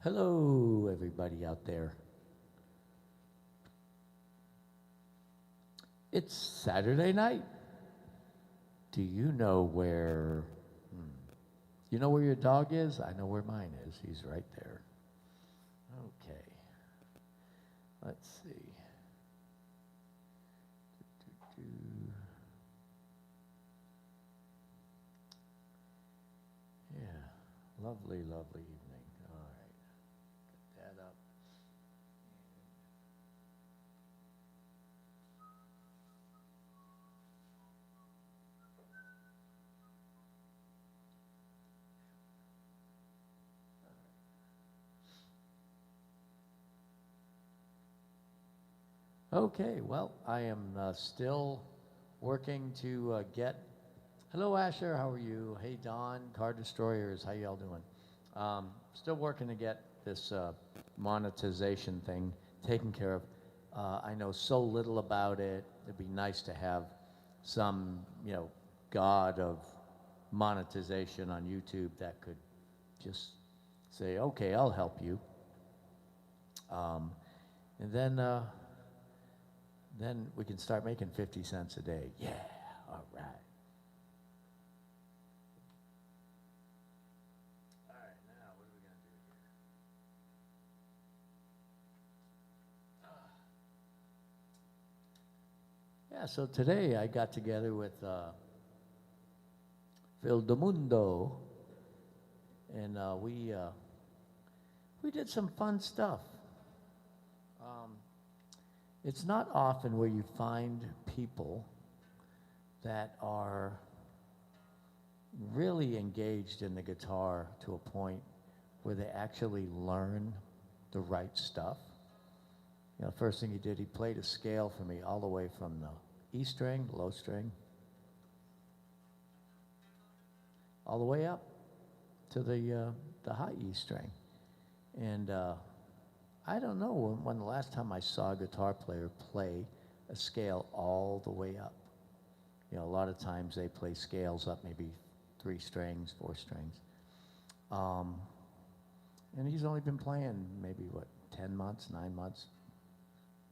Hello, everybody out there. It's Saturday night. Do you know where, you know where your dog is? I know where mine is. He's right there. Okay. Let's see. Yeah, lovely, lovely evening. All right, get that up. Okay, well, I am still working to get. Hello, Asher. How are you? Hey, Don. Car Destroyers. How y'all doing? Still working to get this monetization thing taken care of. I know so little about it. It'd be nice to have some, god of monetization on YouTube that could just say, okay, I'll help you. And then we can start making 50 cents a day. Yeah, all right. All right, now what are we going to do here? Yeah, so today I got together with Phil Mundo, and we did some fun stuff. It's not often where you find people that are really engaged in the guitar to a point where they actually learn the right stuff. First thing he did, he played a scale for me all the way from the E string, low string, all the way up to the high E string. And I don't know when the last time I saw a guitar player play a scale all the way up. A lot of times they play scales up maybe 3 strings, 4 strings. And he's only been playing maybe, 10 months, 9 months,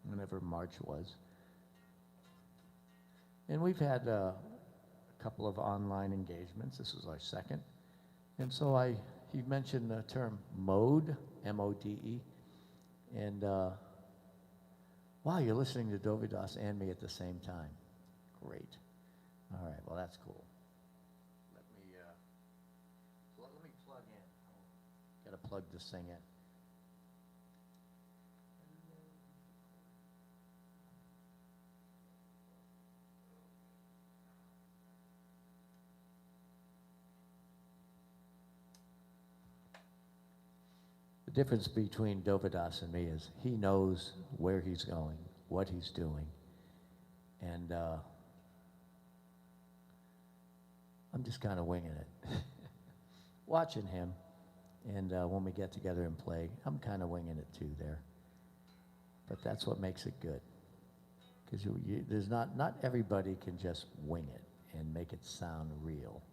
whenever March was. And we've had a couple of online engagements. This was our second. And so he mentioned the term mode, M-O-D-E. And, wow, you're listening to Dovydas and me at the same time. Great. All right, well, that's cool. Let me plug in. Got to plug this thing in. The difference between Dovydas and me is he knows where he's going, what he's doing, and I'm just kind of winging it. Watching him, and when we get together and play, I'm kind of winging it too there. But that's what makes it good, because there's not everybody can just wing it and make it sound real.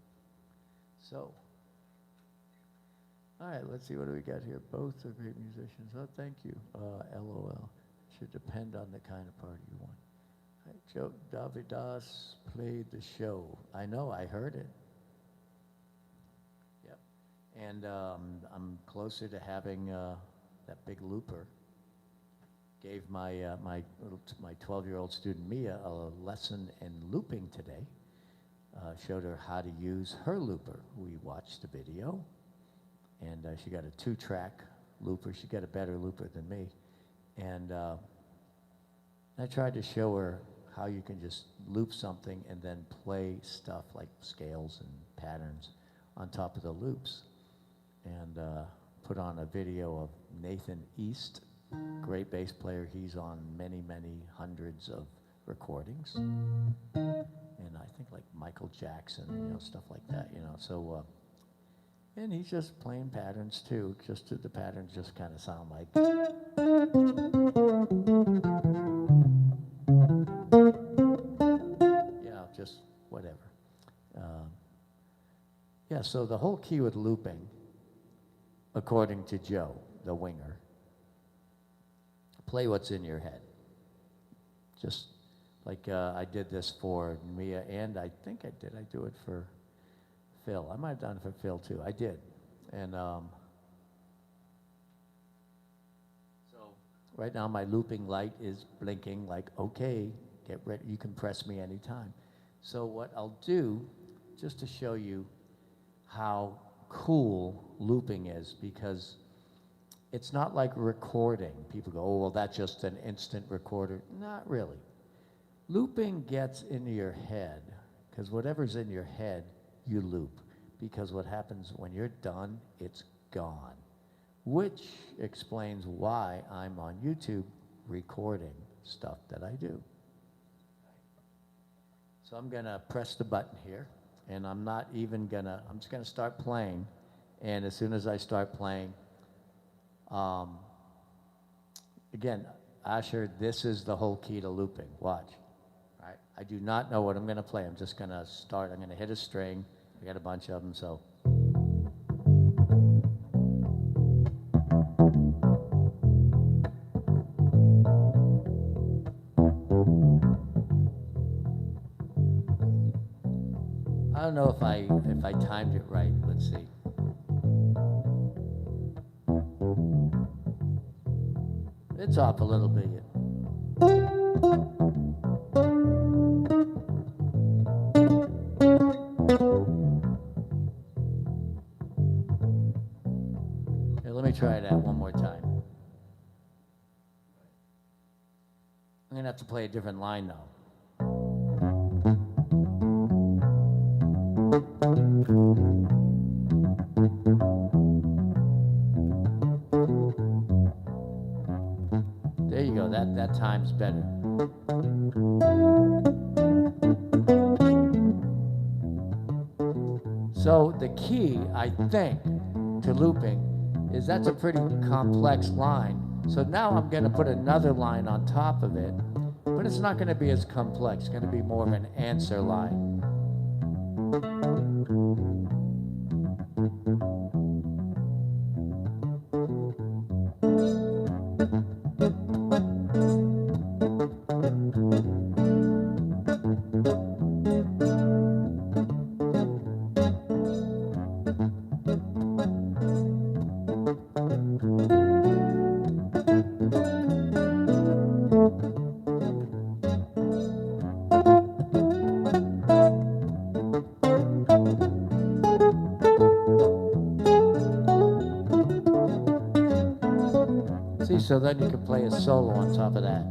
So. All right, let's see, what do we got here? Both are great musicians. Oh, thank you. LOL. Should depend on the kind of party you want. Right, Joe Dovydas played the show. I know, I heard it. Yep. And I'm closer to having that big looper. Gave my 12-year-old student Mia a lesson in looping today. Showed her how to use her looper. We watched the video. And she got a 2-track looper. She got a better looper than me. And I tried to show her how you can just loop something and then play stuff like scales and patterns on top of the loops. And put on a video of Nathan East, great bass player. He's on many, many hundreds of recordings. And I think like Michael Jackson, stuff like that, So, and he's just playing patterns too, the patterns just kind of sound like. Just whatever. Yeah, so the whole key with looping, according to Joe, the winger. Play what's in your head. Just like I did this for Mia, and I think I do it for Phil. I might have done it for Phil too. I did. And so right now my looping light is blinking like, okay, get ready, you can press me anytime. So what I'll do, just to show you how cool looping is, because it's not like recording. People go, oh, well, that's just an instant recorder. Not really. Looping gets into your head, because whatever's in your head, you loop. Because what happens when you're done, it's gone. Which explains why I'm on YouTube recording stuff that I do. So I'm gonna press the button here, and I'm just gonna start playing, and as soon as I start playing, again, Asher, this is the whole key to looping. Watch. All right? I do not know what I'm going to play. I'm just going to start. I'm going to hit a string. I got a bunch of them, so. I don't know if I timed it right. Let's see. It's off a little bit. Here, let me try that one more time. I'm gonna have to play a different line now. There you go, that time's better. So the key, I think, to looping is that's a pretty complex line. So now I'm gonna put another line on top of it, but it's not gonna be as complex. It's gonna be more of an answer line. See, so then you can play a solo on top of that.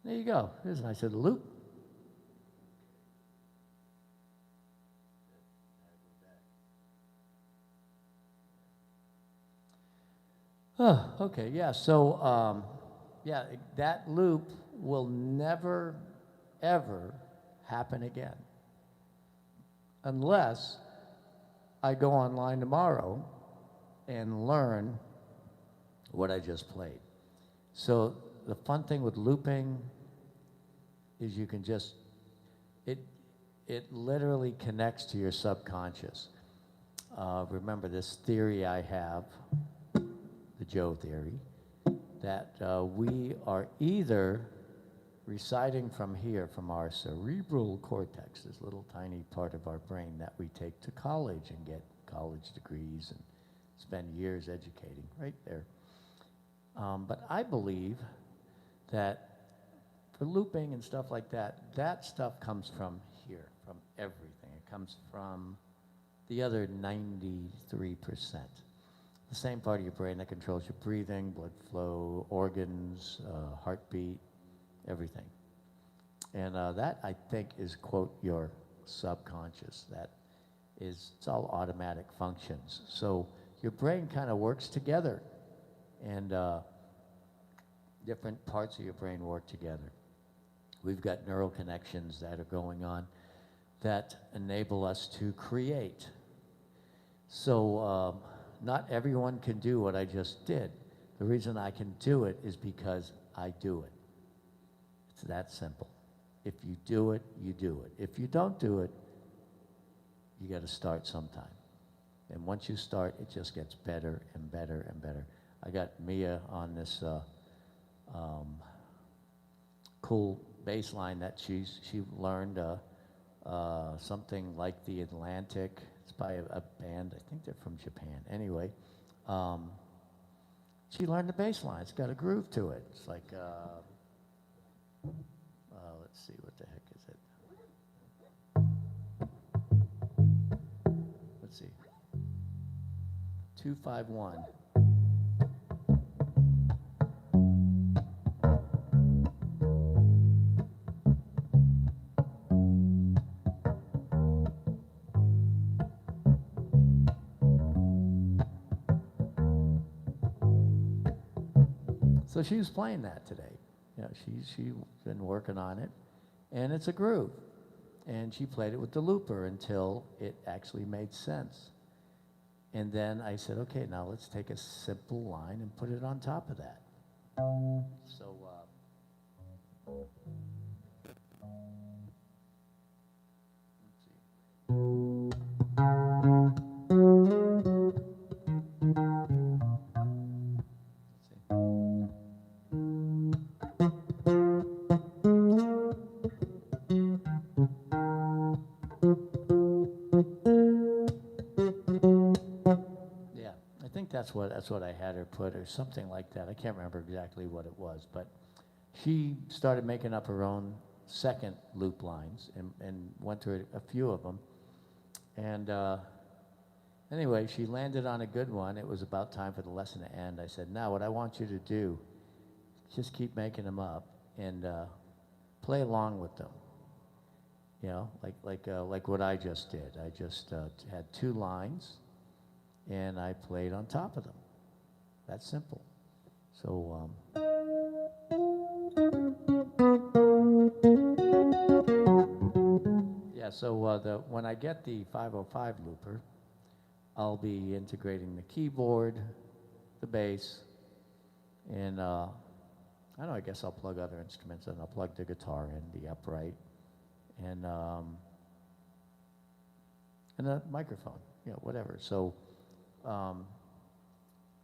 There you go. There's a nice little loop. Oh, okay, yeah, so, yeah, that loop will never, ever happen again. Unless I go online tomorrow and learn what I just played. So the fun thing with looping is you can just, it literally connects to your subconscious. remember this theory I have, the Joe theory, that we are either reciting from here, from our cerebral cortex, this little tiny part of our brain that we take to college and get college degrees and spend years educating, right there. But I believe that for looping and stuff like that, that stuff comes from here, from everything. It comes from the other 93%. The same part of your brain that controls your breathing, blood flow, organs, heartbeat, everything. And that, I think, is, quote, your subconscious. That is, it's all automatic functions. So your brain kind of works together, and different parts of your brain work together. We've got neural connections that are going on that enable us to create. So not everyone can do what I just did. The reason I can do it is because I do it. It's that simple. If you do it, you do it. If you don't do it, you got to start sometime. And once you start, it just gets better and better and better. I got Mia on this cool bass line that she learned something like the Atlantic. It's by a band, I think they're from Japan. Anyway, she learned the bass line. It's got a groove to it. It's like, let's see, what the heck is it? Let's see. 251. So she was playing that today. You know, she's been working on it, and it's a groove. And she played it with the looper until it actually made sense. And then I said, okay, now let's take a simple line and put it on top of that. So, let's see. That's what I had her put, or something like that. I can't remember exactly what it was, but she started making up her own second loop lines and went through a few of them. And anyway, she landed on a good one. It was about time for the lesson to end. I said, now what I want you to do, just keep making them up and play along with them. You know, like what I just did. I just had two lines, and I played on top of them. That's simple. So, yeah, so when I get the 505 looper, I'll be integrating the keyboard, the bass, and I don't know, I guess I'll plug other instruments, and I'll plug the guitar in, the upright, and a microphone, you know, whatever. So,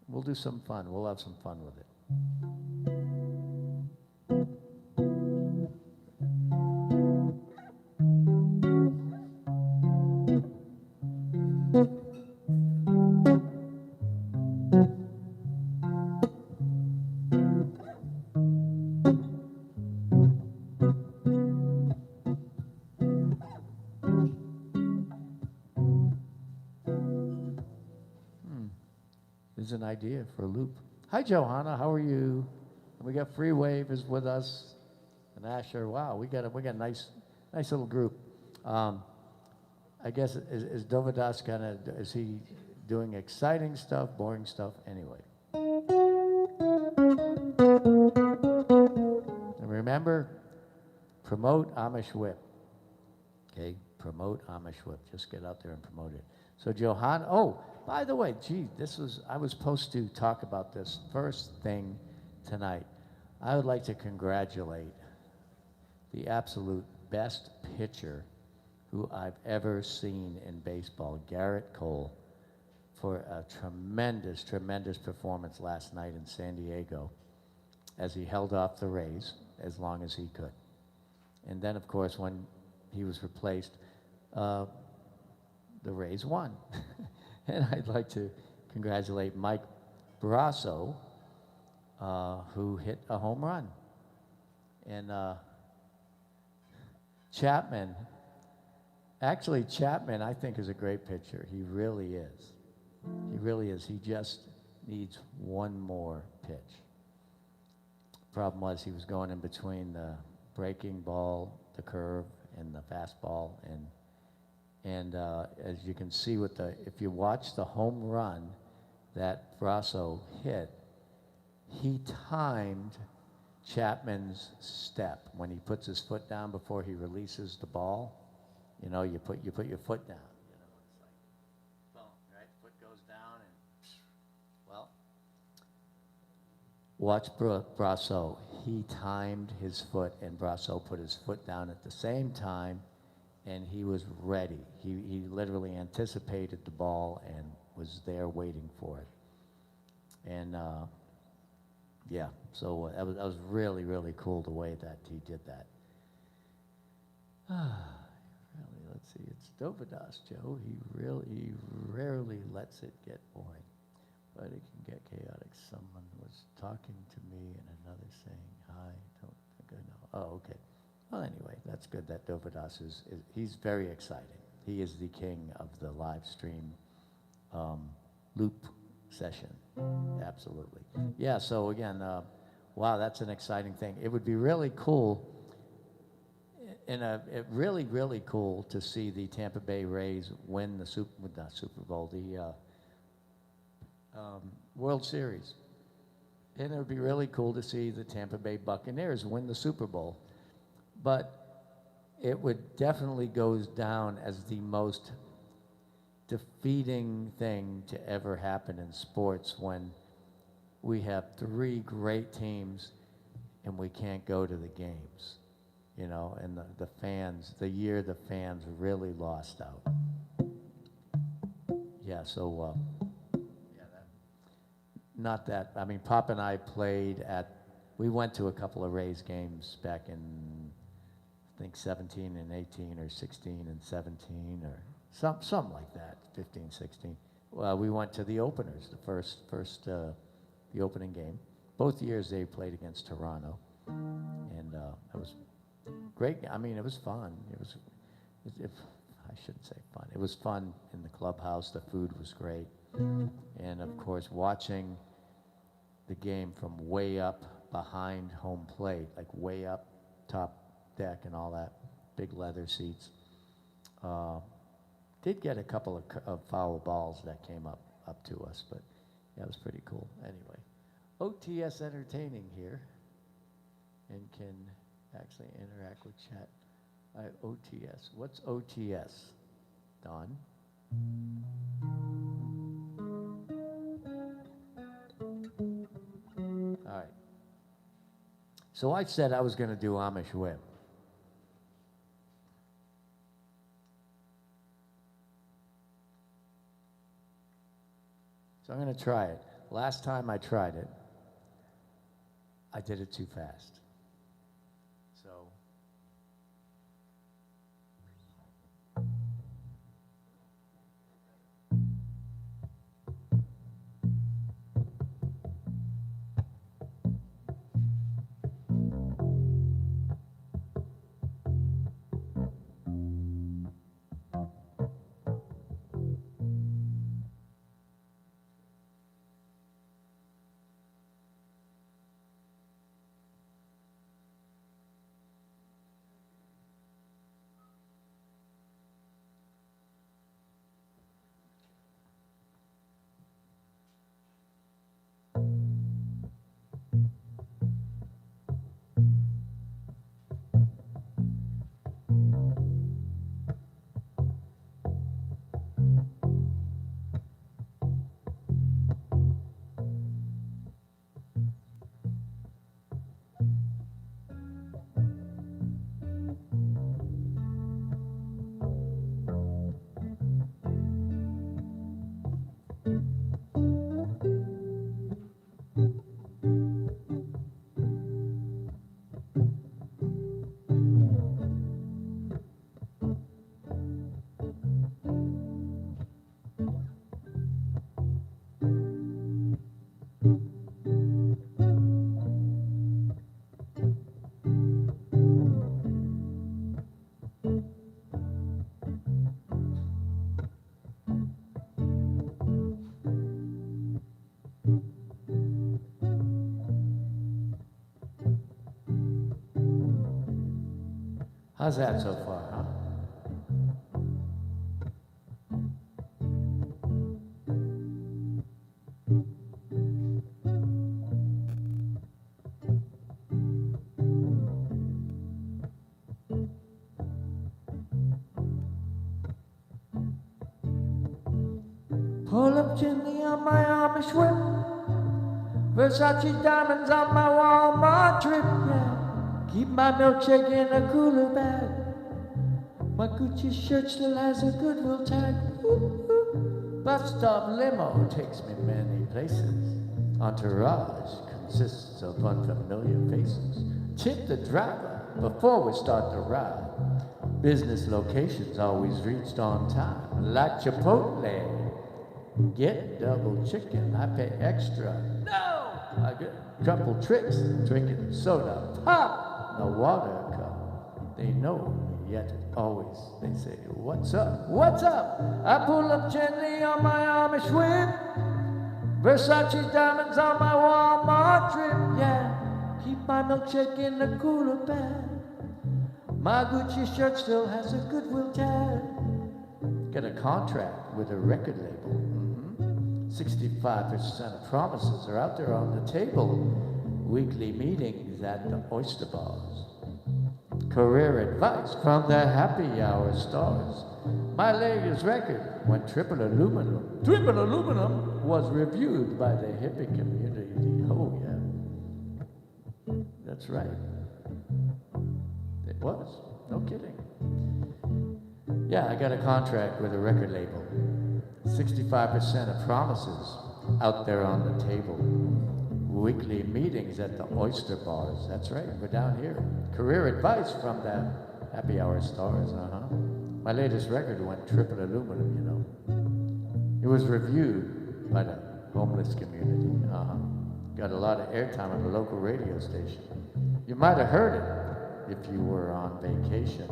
we'll do some fun. We'll have some fun with it. There's an idea for a loop. Hi, Johanna. How are you? We got Free Wave is with us, and Asher. Wow, we got a nice little group. I guess is Dovydas is he doing exciting stuff, boring stuff? Anyway. And remember, promote Amish Whip. Okay, promote Amish Whip. Just get out there and promote it. So Johanna. Oh. By the way, gee, I was supposed to talk about this first thing tonight. I would like to congratulate the absolute best pitcher who I've ever seen in baseball, Garrett Cole. for a tremendous, tremendous performance last night in San Diego as he held off the Rays as long as he could. And then, of course, when he was replaced, the Rays won. And I'd like to congratulate Mike Barrasso, who hit a home run. And Chapman, actually Chapman I think is a great pitcher. He really is. He really is. He just needs one more pitch. Problem was he was going in between the breaking ball, the curve, and the fastball, and as you can see with the, if you watch the home run that Brasso hit, he timed Chapman's step when he puts his foot down before he releases the ball. You know, you put your foot down. You know, it's like boom, right? Foot goes down, and well, watch Brasso. He timed his foot, and Brasso put his foot down at the same time, and he was ready. He literally anticipated the ball and was there waiting for it. And yeah, so that was really, really cool the way that he did that. Really, let's see, it's Dovydas, Joe. He rarely lets it get boring, but it can get chaotic. Someone was talking to me and another saying hi. Don't think I know. Oh, okay. Well, anyway, that's good that Dovydas he's very exciting. He is the king of the live stream loop session. Absolutely. Yeah, so again, wow, that's an exciting thing. It would be really cool, really, really cool to see the Tampa Bay Rays win the Super Bowl, the World Series. And it would be really cool to see the Tampa Bay Buccaneers win the Super Bowl. But it would definitely go down as the most defeating thing to ever happen in sports when we have three great teams and we can't go to the games, you know, and the fans, the fans really lost out. Yeah, so, not that, I mean, Pop and I we went to a couple of Rays games back in, I think 17 and 18 or 16 and 17 or something like that, 15, 16. Well, we went to the openers, the opening game. Both years they played against Toronto, and it was great. I mean, it was fun. I shouldn't say fun. It was fun in the clubhouse. The food was great, and of course, watching the game from way up behind home plate, like way up top deck and all that, big leather seats. Did get a couple of foul balls that came up to us, but yeah, it was pretty cool. Anyway, OTS Entertaining here, and can actually interact with chat. OTS. What's OTS, Don? All right. So I said I was going to do Amish Whip. So I'm going to try it. Last time I tried it, I did it too fast. So. How's that so far, huh? Pull up gently on my Amish whip, Versace diamonds on my Walmart trip, yeah. Keep my milkshake in a cooler bag. My Gucci shirt still has a Goodwill tag. Bus stop limo takes me many places. Entourage consists of unfamiliar faces. Tip the driver before we start the ride. Business locations always reached on time. Like Chipotle. Get double chicken, I pay extra. No! I get a couple tricks, drinking soda, pop, the water cup. They know me, yet always they say, what's up? What's up? I pull up gently on my Amish whip, Versace diamonds on my Walmart trip, yeah. Keep my milkshake in the cooler bag. My Gucci shirt still has a Goodwill tag. Get a contract with a record label. 65% of promises are out there on the table. Weekly meetings at the oyster bars. Career advice from the happy hour stars. My latest record went triple aluminum. Triple aluminum was reviewed by the hippie community. Oh yeah, that's right. It was, no kidding. Yeah, I got a contract with a record label. 65% of promises out there on the table. Weekly meetings at the oyster bars. That's right, we're down here. Career advice from the happy hour stars, My latest record went triple aluminum, you know. It was reviewed by the homeless community, Got a lot of airtime on the local radio station. You might have heard it if you were on vacation.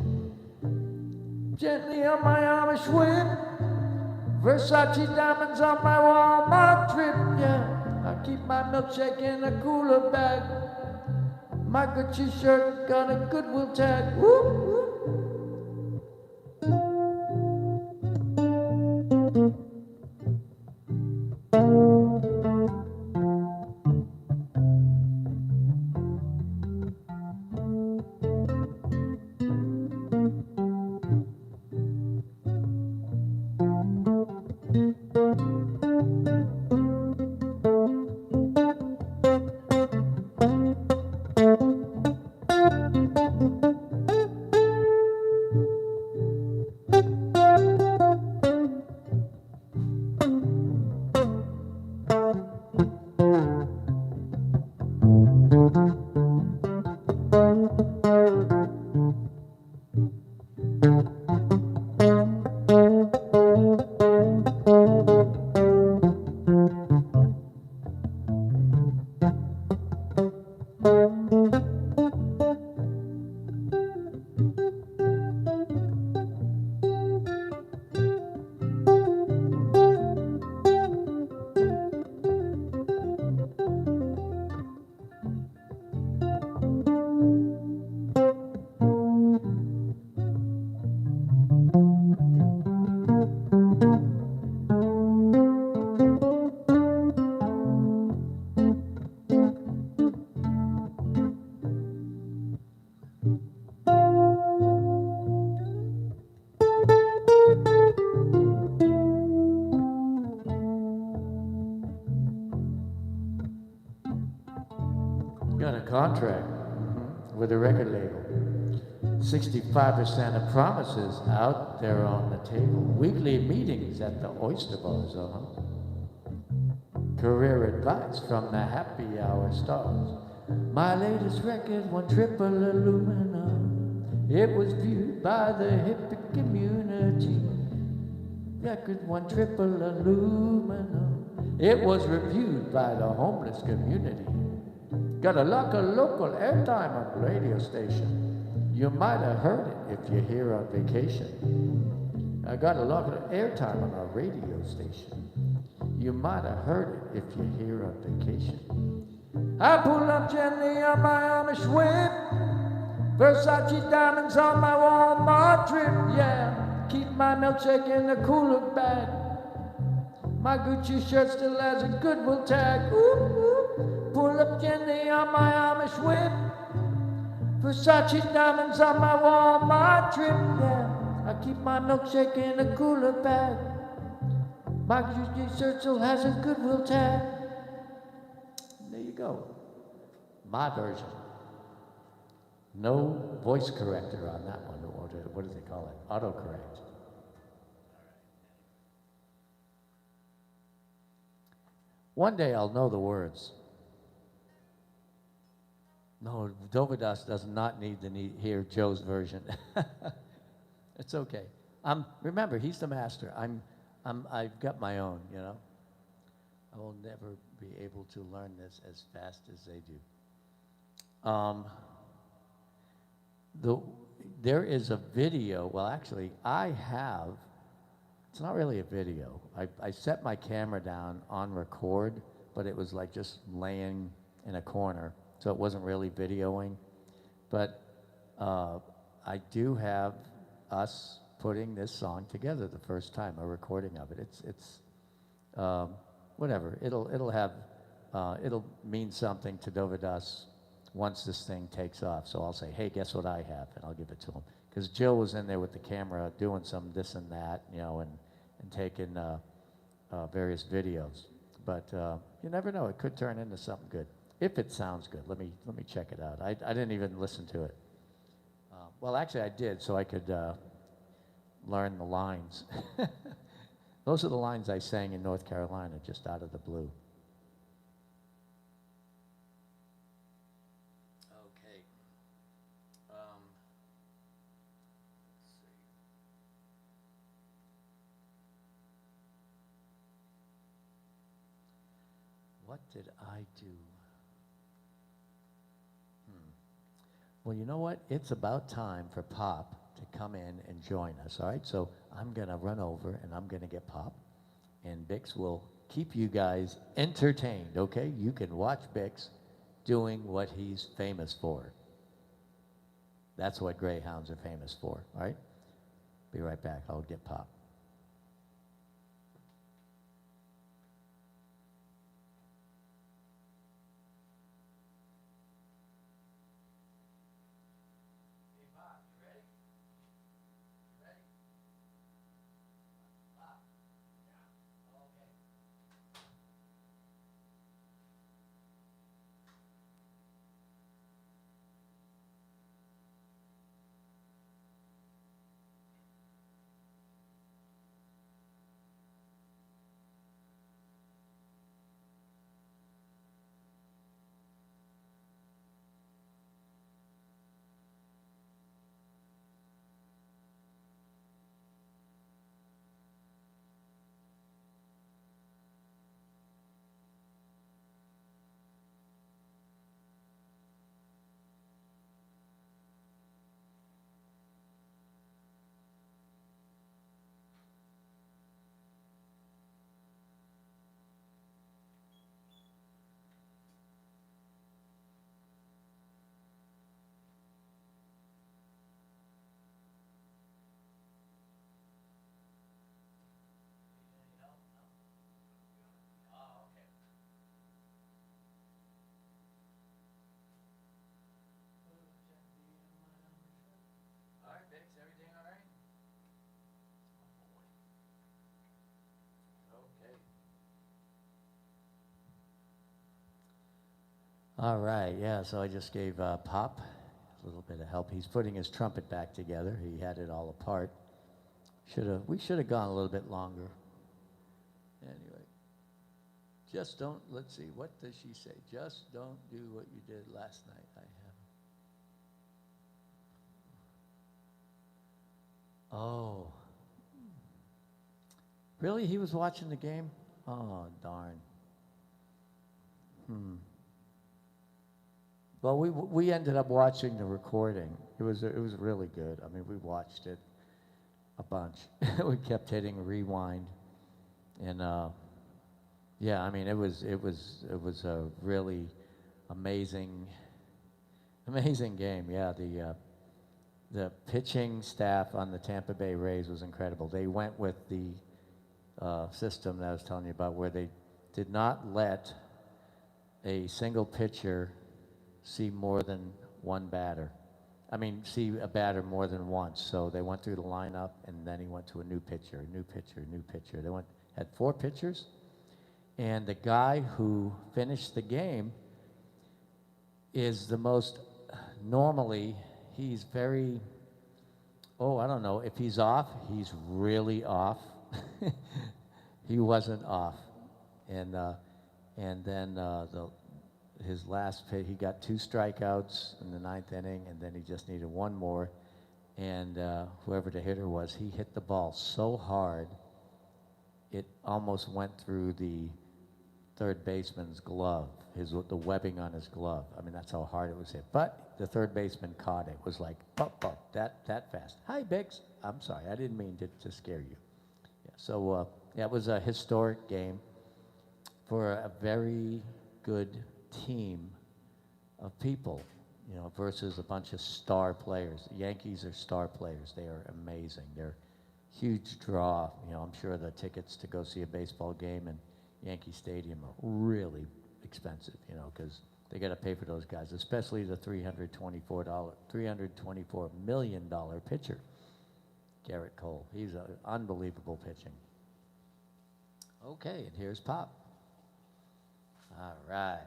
Gently on my Amish whip, Versace diamonds on my Walmart trip, yeah. I keep my milkshake in a cooler bag. My Gucci shirt got a Goodwill tag. Whoop, whoop. Got a contract with a record label. 65% of promises out there on the table. Weekly meetings at the oyster bars, Career advice from the happy hour stars. My latest record won triple aluminum. It was viewed by the hippie community. Record won triple aluminum. It was reviewed by the homeless community. Got a lot of local airtime on the radio station. You might have heard it if you're here on vacation. I got a lot of airtime on our radio station. You might have heard it if you're here on vacation. I pull up gently on my Amish whip. Versace diamonds on my Walmart trip, yeah. Keep my milkshake in a cooler bag. My Gucci shirt still has a Goodwill tag. Ooh, ooh. Pull up gently on my Amish whip. Versace diamonds on my Walmart trip, yeah. I keep my milkshake in a cooler bag. My Gucci shirt still has a Goodwill tag. There you go. My version. No voice corrector on that one, or what do they call it? Autocorrect. One day I'll know the words. No, Dovydas does not need to hear Joe's version. It's okay. Remember, he's the master. I've got my own, you know. I will never be able to learn this as fast as they do. There is a video, well actually it's not really a video. I set my camera down on record, but it was like just laying in a corner, so it wasn't really videoing. But I do have us putting this song together the first time, a recording of it. It's whatever, it'll mean something to Dovydas once this thing takes off. So I'll say, hey, guess what I have? And I'll give it to him. Because Joe was in there with the camera doing some this and that, you know, and taking various videos. But you never know, it could turn into something good. If it sounds good, let me check it out. I didn't even listen to it. Well, actually I did, so I could learn the lines. Those are the lines I sang in North Carolina, just out of the blue. What did I do? Well, you know what? It's about time for Pop to come in and join us, all right? So I'm going to run over and I'm going to get Pop, and Bix will keep you guys entertained, okay? You can watch Bix doing what he's famous for. That's what greyhounds are famous for, all right? Be right back. I'll get Pop. All right, yeah, so I just gave Pop a little bit of help. He's putting his trumpet back together. He had it all apart. We should have gone a little bit longer. Anyway, just don't, let's see, what does she say? Just don't do what you did last night. I have. Oh. Really? He was watching the game? Oh, darn. Well, we ended up watching the recording. It was really good. I mean, we watched it, a bunch. We kept hitting rewind, and yeah, I mean, it was a really amazing game. Yeah, the pitching staff on the Tampa Bay Rays was incredible. They went with the system that I was telling you about, where they did not let a single pitcher see more than one batter. I mean, see a batter more than once. So they went through the lineup, and then he went to a new pitcher, new pitcher, new pitcher. They had 4 pitchers, and the guy who finished the game is the most, normally, he's very, I don't know, if he's off, he's really off. He wasn't off. And then his last pitch, he got 2 strikeouts in the 9th inning, and then he just needed 1 more. And whoever the hitter was, he hit the ball so hard, it almost went through the third baseman's glove, the webbing on his glove. I mean, that's how hard it was hit. But the third baseman caught it. It was like, that fast. Hi, Bix. I'm sorry, I didn't mean to scare you. Yeah, so yeah, it was a historic game for a very good team of people, you know, versus a bunch of star players. The Yankees are star players. They are amazing. They're huge draw. You know, I'm sure the tickets to go see a baseball game in Yankee Stadium are really expensive, you know, because they got to pay for those guys, especially the $324 million pitcher, Garrett Cole. He's unbelievable pitching. Okay, and here's Pop. All right.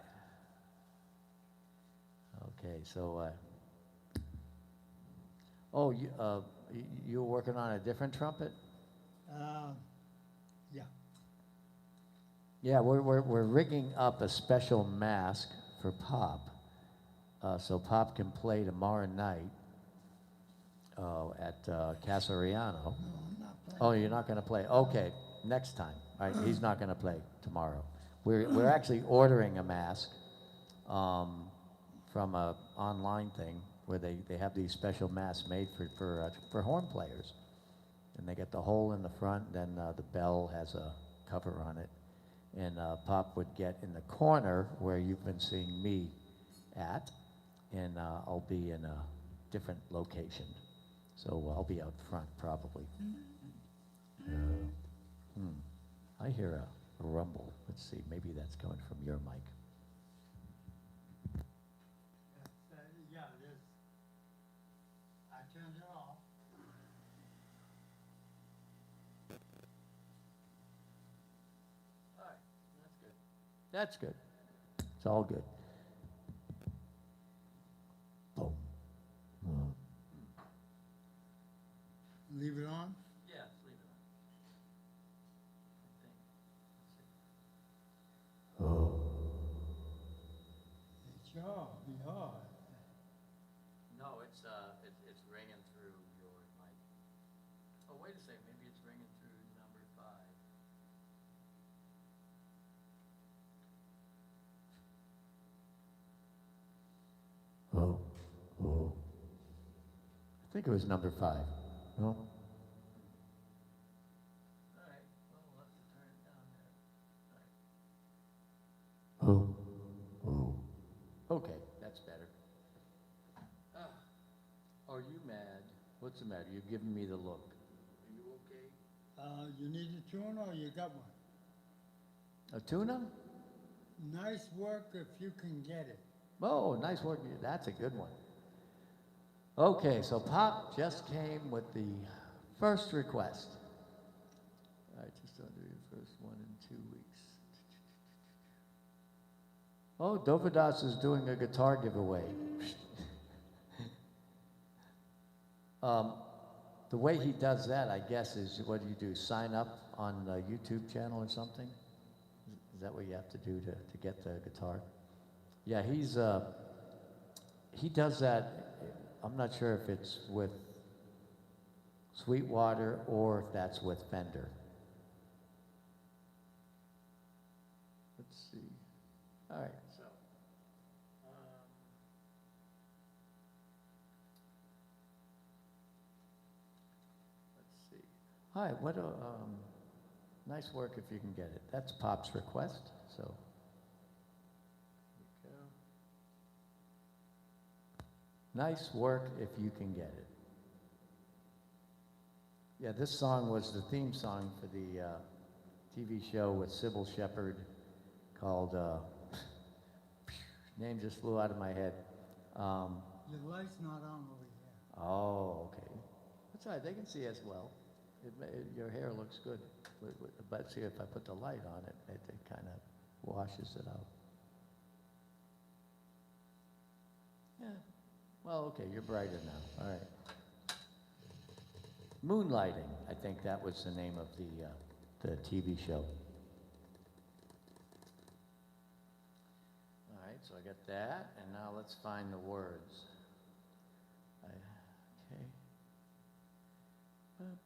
Okay, so, you were working on a different trumpet? Yeah. Yeah, we're rigging up a special mask for Pop, so Pop can play tomorrow night at Casariano. No, I'm not playing. Oh, you're not going to play? Okay, next time. All right, he's not going to play tomorrow. We're actually ordering a mask from a online thing where they have these special masks made for horn players, and they get the hole in the front. Then the bell has a cover on it, and Pop would get in the corner where you've been seeing me at, and I'll be in a different location, so I'll be out front probably. I hear a rumble. Let's see, maybe that's coming from your mic. Yeah, it is. I turned it off. All right, that's good. That's good. It's all good. Boom. Leave it on? Yeah, leave it on. Oh. It's sure be hard. No, it's ringing through your mic. Oh, wait a second. Maybe it's ringing through number 5. Oh. I think it was number 5. No? All right. Well, we'll have to turn it down there. All right. Oh. Okay, that's better. Are you mad? What's the matter? You're giving me the look. Are you okay? You need a tune or you got one? A tuna? Nice work if you can get it. Oh, nice work. That's a good one. Okay, so Pop just came with the first request. All right, just under your first one in 2 weeks. Oh, Dovydas is doing a guitar giveaway. The way he does that, I guess, is what do you do? Sign up on the YouTube channel or something? Is that what you have to do to get the guitar? Yeah, he does that. I'm not sure if it's with Sweetwater or if that's with Fender. Let's see. All right, so. Let's see. Hi, what a, nice work if you can get it. That's Pop's request, so. Here we go. Nice work if you can get it. Yeah, this song was the theme song for the TV show with Sybil Shepherd called, name just flew out of my head. Your light's not on over here. Oh, okay. That's all right, they can see as well. Your hair looks good, but see, if I put the light on it, it kind of washes it out. Yeah, well, okay, you're brighter now, all right. Moonlighting, I think that was the name of the TV show. All right, so I got that, and now let's find the words. Okay. Let's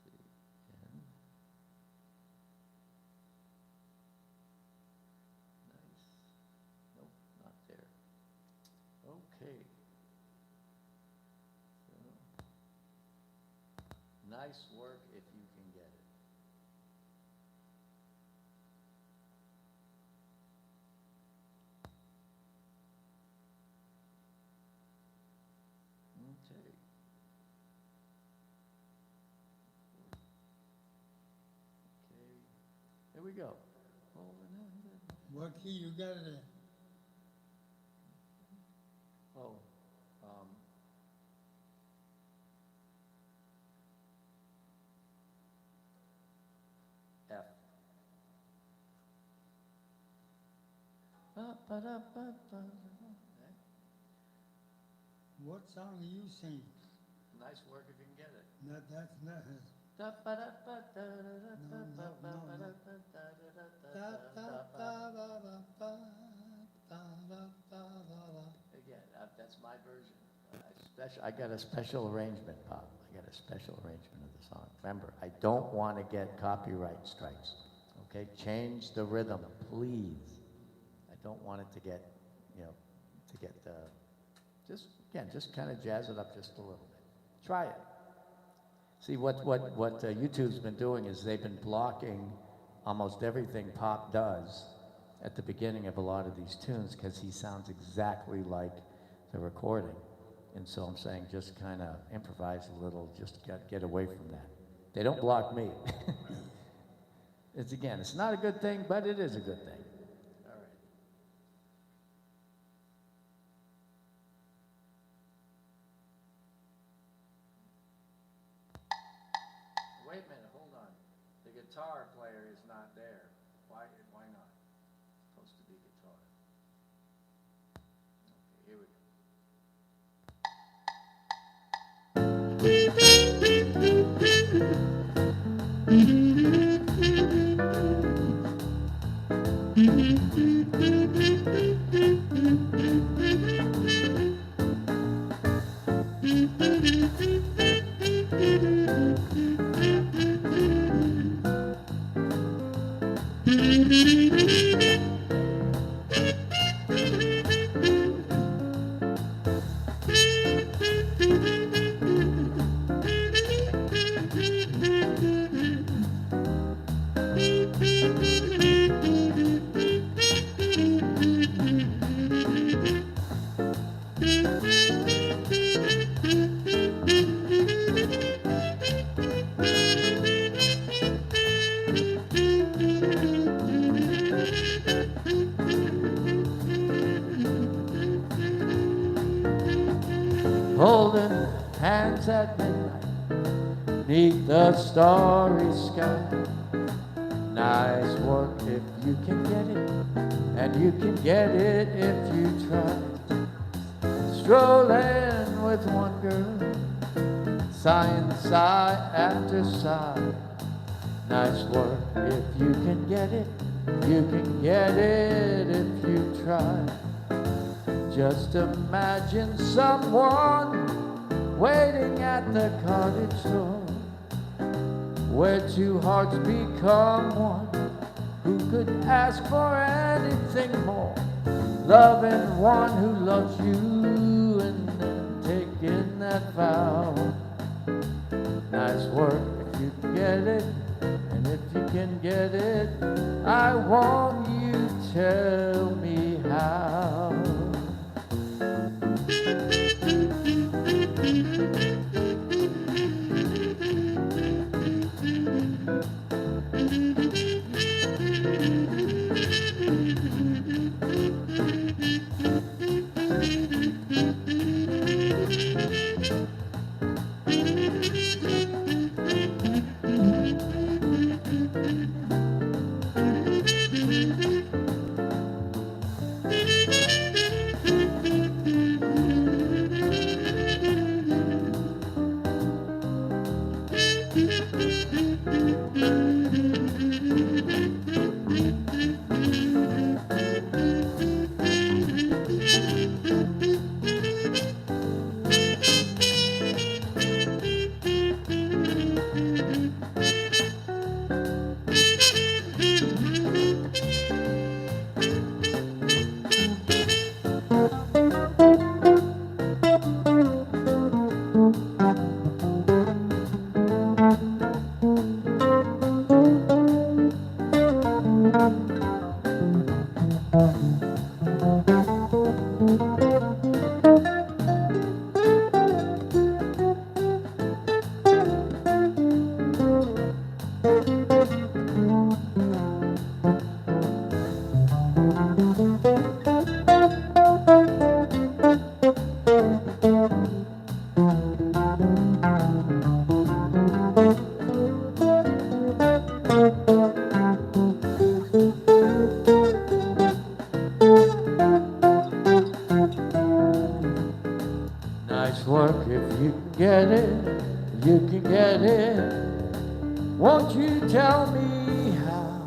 see again. Nice. Nope, not there. Okay. So, nice work if you can get it. Okay. Okay. Here we go. What key you got it in? Oh, F. What song are you singing? Nice work if you can get it. That's not. Again, that's my version. I got a special arrangement, Pop. I got a special arrangement of the song. Remember, I don't want to get copyright strikes. Okay, change the rhythm, please. I don't want it to get, just kind of jazz it up just a little bit. Try it. See, what YouTube's been doing is they've been blocking almost everything Pop does at the beginning of a lot of these tunes because he sounds exactly like the recording. And so I'm saying just kind of improvise a little, just get away from that. They don't block me. It's not a good thing, but it is a good thing. All right. Wait a minute, hold on. The guitar player is not there. Why not? It's supposed to be guitar. Okay, here we go. Holding hands at midnight, neath the starry sky. Nice work if you can get it, and you can get it if you try. Strolling with one girl, sighing sigh after sigh. Nice work if you can get it, you can get it if you try. Just imagine someone waiting at the cottage door, where two hearts become one. Who could ask for anything more? Loving one who loves you, and then taking that vow. Nice work if you can get it, and if you can get it, I want you to tell me how. Nice work if you can get it, you can get it. Won't you tell me how?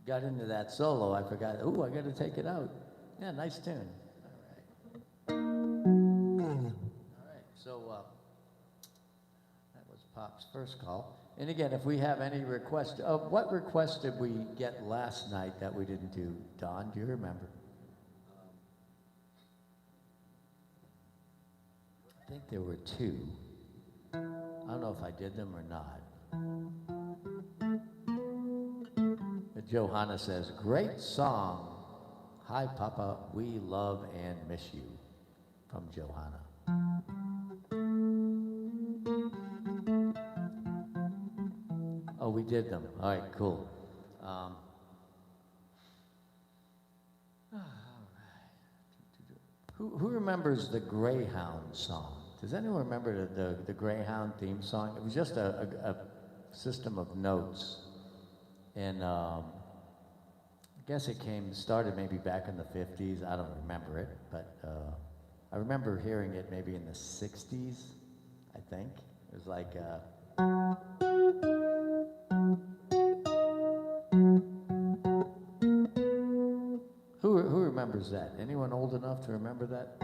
Got into that solo, I forgot. Ooh, I got to take it out. Yeah, nice tune. All right, so that was Pop's first call. And again, if we have any requests, what requests did we get last night that we didn't do? Don, do you remember? I think there were two. I don't know if I did them or not. But Johanna says, great song. Hi, Papa, we love and miss you. From Johanna. Oh, we did them. All right, cool. All right. Who remembers the Greyhound song? Does anyone remember the Greyhound theme song? It was just a system of notes. And I guess it started maybe back in the 50s. I don't remember it, but I remember hearing it maybe in the 60s, I think. It was like, who remembers that? Anyone old enough to remember that?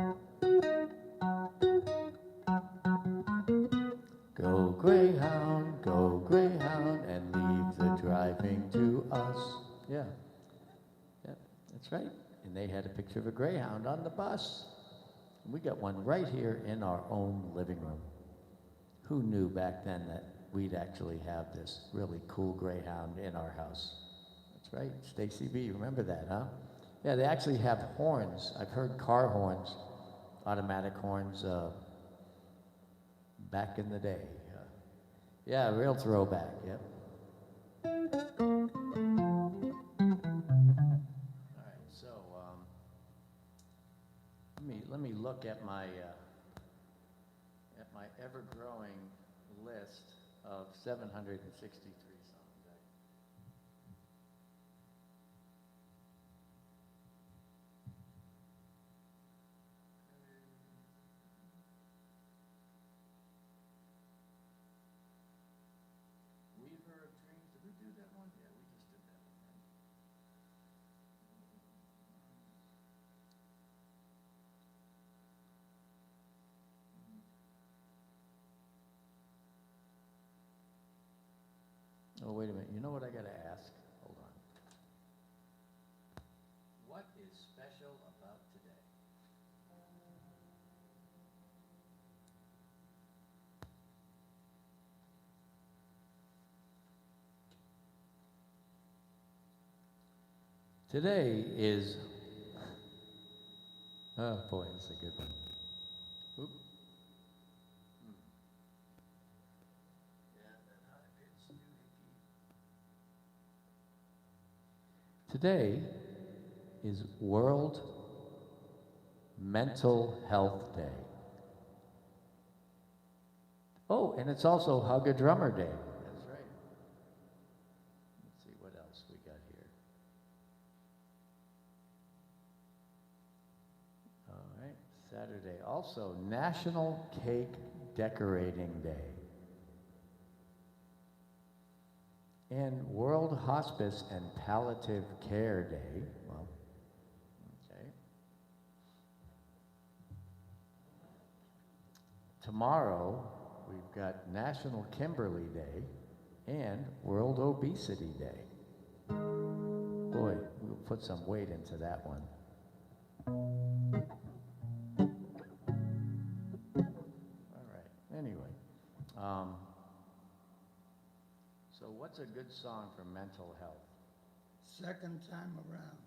Go Greyhound, and leave the driving to us. Yeah, that's right. And they had a picture of a Greyhound on the bus. And we got one right here in our own living room. Who knew back then that we'd actually have this really cool Greyhound in our house? That's right, Stacy B, remember that, huh? Yeah, they actually have horns. I've heard car horns, automatic horns, back in the day. Yeah, real throwback, yep. All right, so let me look at my ever-growing list of 763 songs. Weaver of Dreams, did we do that one? Yeah, we just did that one, right? Oh, wait a minute. You know what I got to ask? Hold on. What is special about today? Today is, oh boy, that's a good one. Oop. Today is World Mental Health Day. Oh, and it's also Hug a Drummer Day. That's right. Let's see what else we got here. All right, Saturday. Also, National Cake Decorating Day. And World Hospice and Palliative Care Day. Well, okay. Tomorrow, we've got National Kimberly Day and World Obesity Day. Boy, we'll put some weight into that one. All right, anyway. So what's a good song for mental health? Second time around.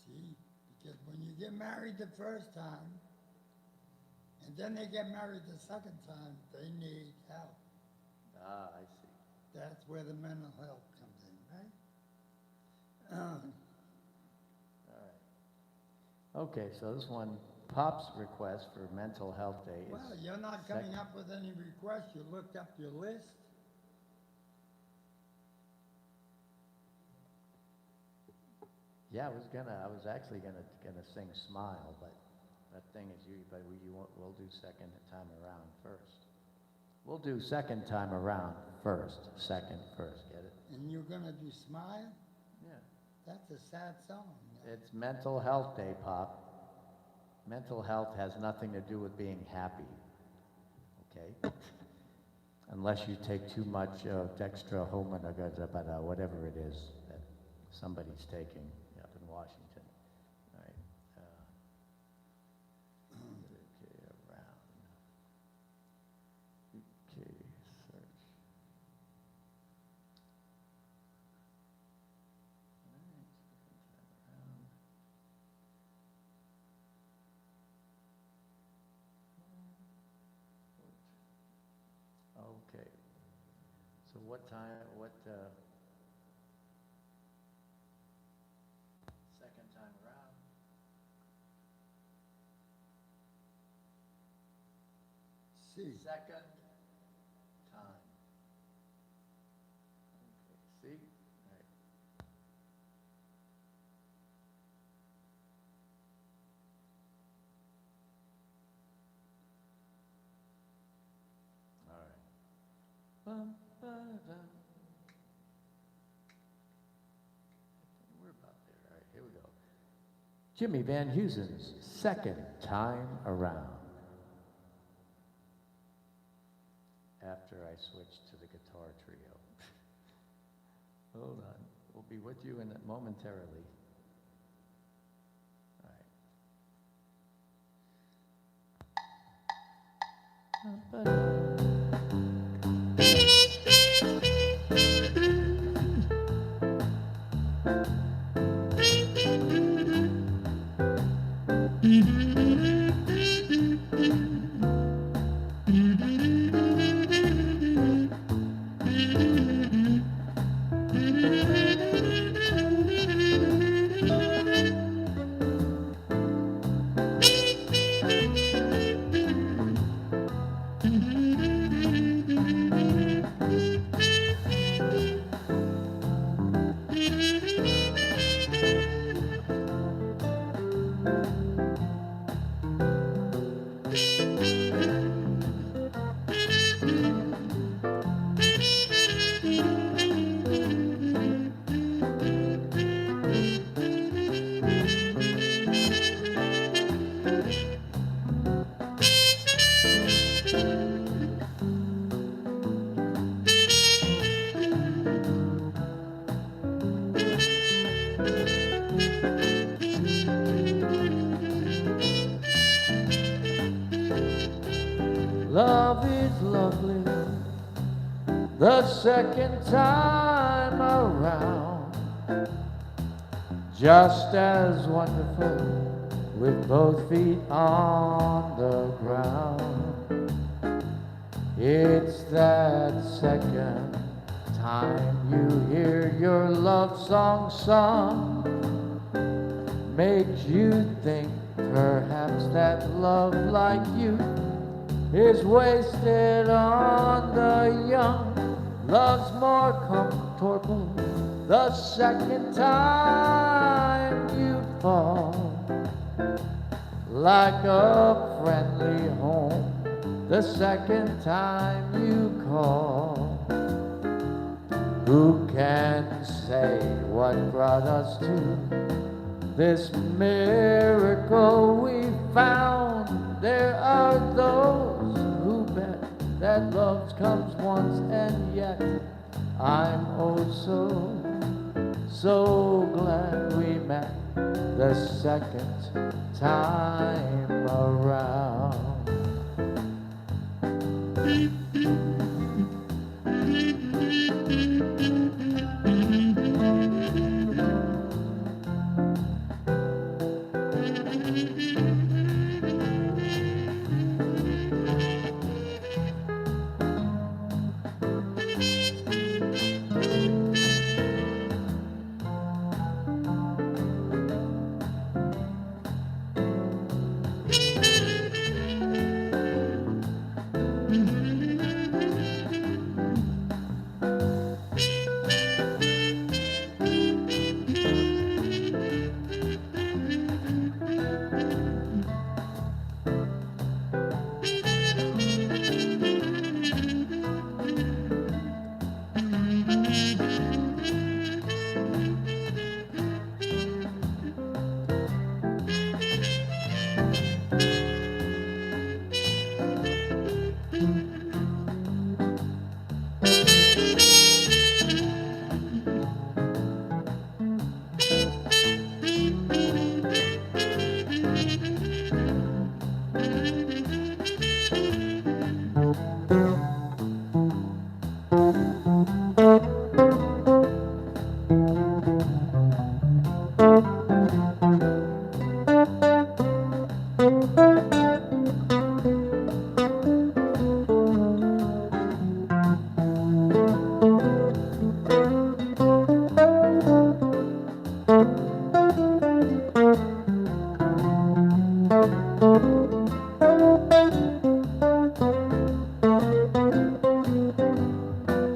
See, because when you get married the first time, and then they get married the second time, they need help. Ah, I see. That's where the mental health comes in, right? All right. Okay, so this one, Pop's request for Mental Health Day is... Well, you're not coming up with any requests. You looked up your list. Yeah, I was actually gonna sing Smile, but that thing is we'll do second time around first. We'll do second time around first, second first, get it? And you're gonna do Smile? Yeah. That's a sad song. It's Mental Health Day, Pop. Mental health has nothing to do with being happy, okay? Unless you take too much dextrahominoga, whatever it is that somebody's taking up in Washington. All right. Okay, around. Okay, search. All right, second time around. Okay. So what time, second time around? C. Second time. Okay, see? All right. All right. Bum, ba-dum. We're about there. All right, here we go. Jimmy Van Heusen's Second Time Around. After I switch to the guitar trio. Hold on. We'll be with you in it momentarily. All right. Love is lovely the second time around. just as wonderful with both feet on the ground. It's that second time you hear your love song sung, makes you think perhaps that love like you is wasted on the young. Love's more comfortable the second time you fall, like a friendly home the second time you call. Who can say what brought us to this miracle we found? There are those who bet that love comes once, and yet I'm oh so glad we met the second time around.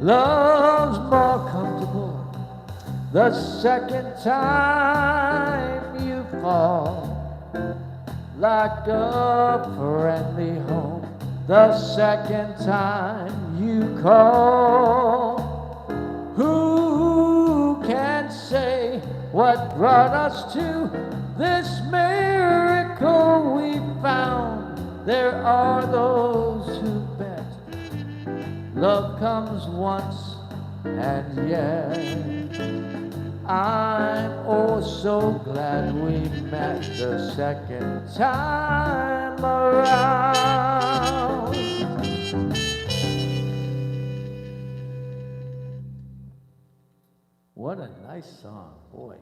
Love's more comfortable the second time you fall, like a friendly home the second time you call. Who can say what brought us to this miracle we found? There are those who bet love comes once, and yet I'm oh so glad we met the second time around. What a nice song, boy.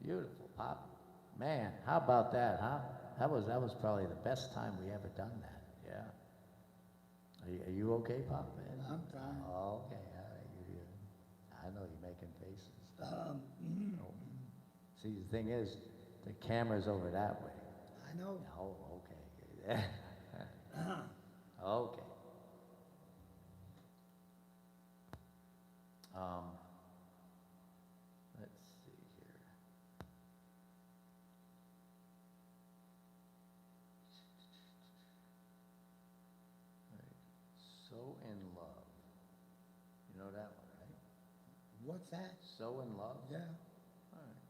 Beautiful, Pop. Man, how about that, huh? That was probably the best time we ever done that, yeah. Are you okay, Pop, man? I'm fine. Oh, okay, all right. I know you're making faces. Oh. See, the thing is, the camera's over that way. I know. Oh, okay. Okay. Let's see here. So in love. You know that one, right? What's that? So in love? Yeah. All right.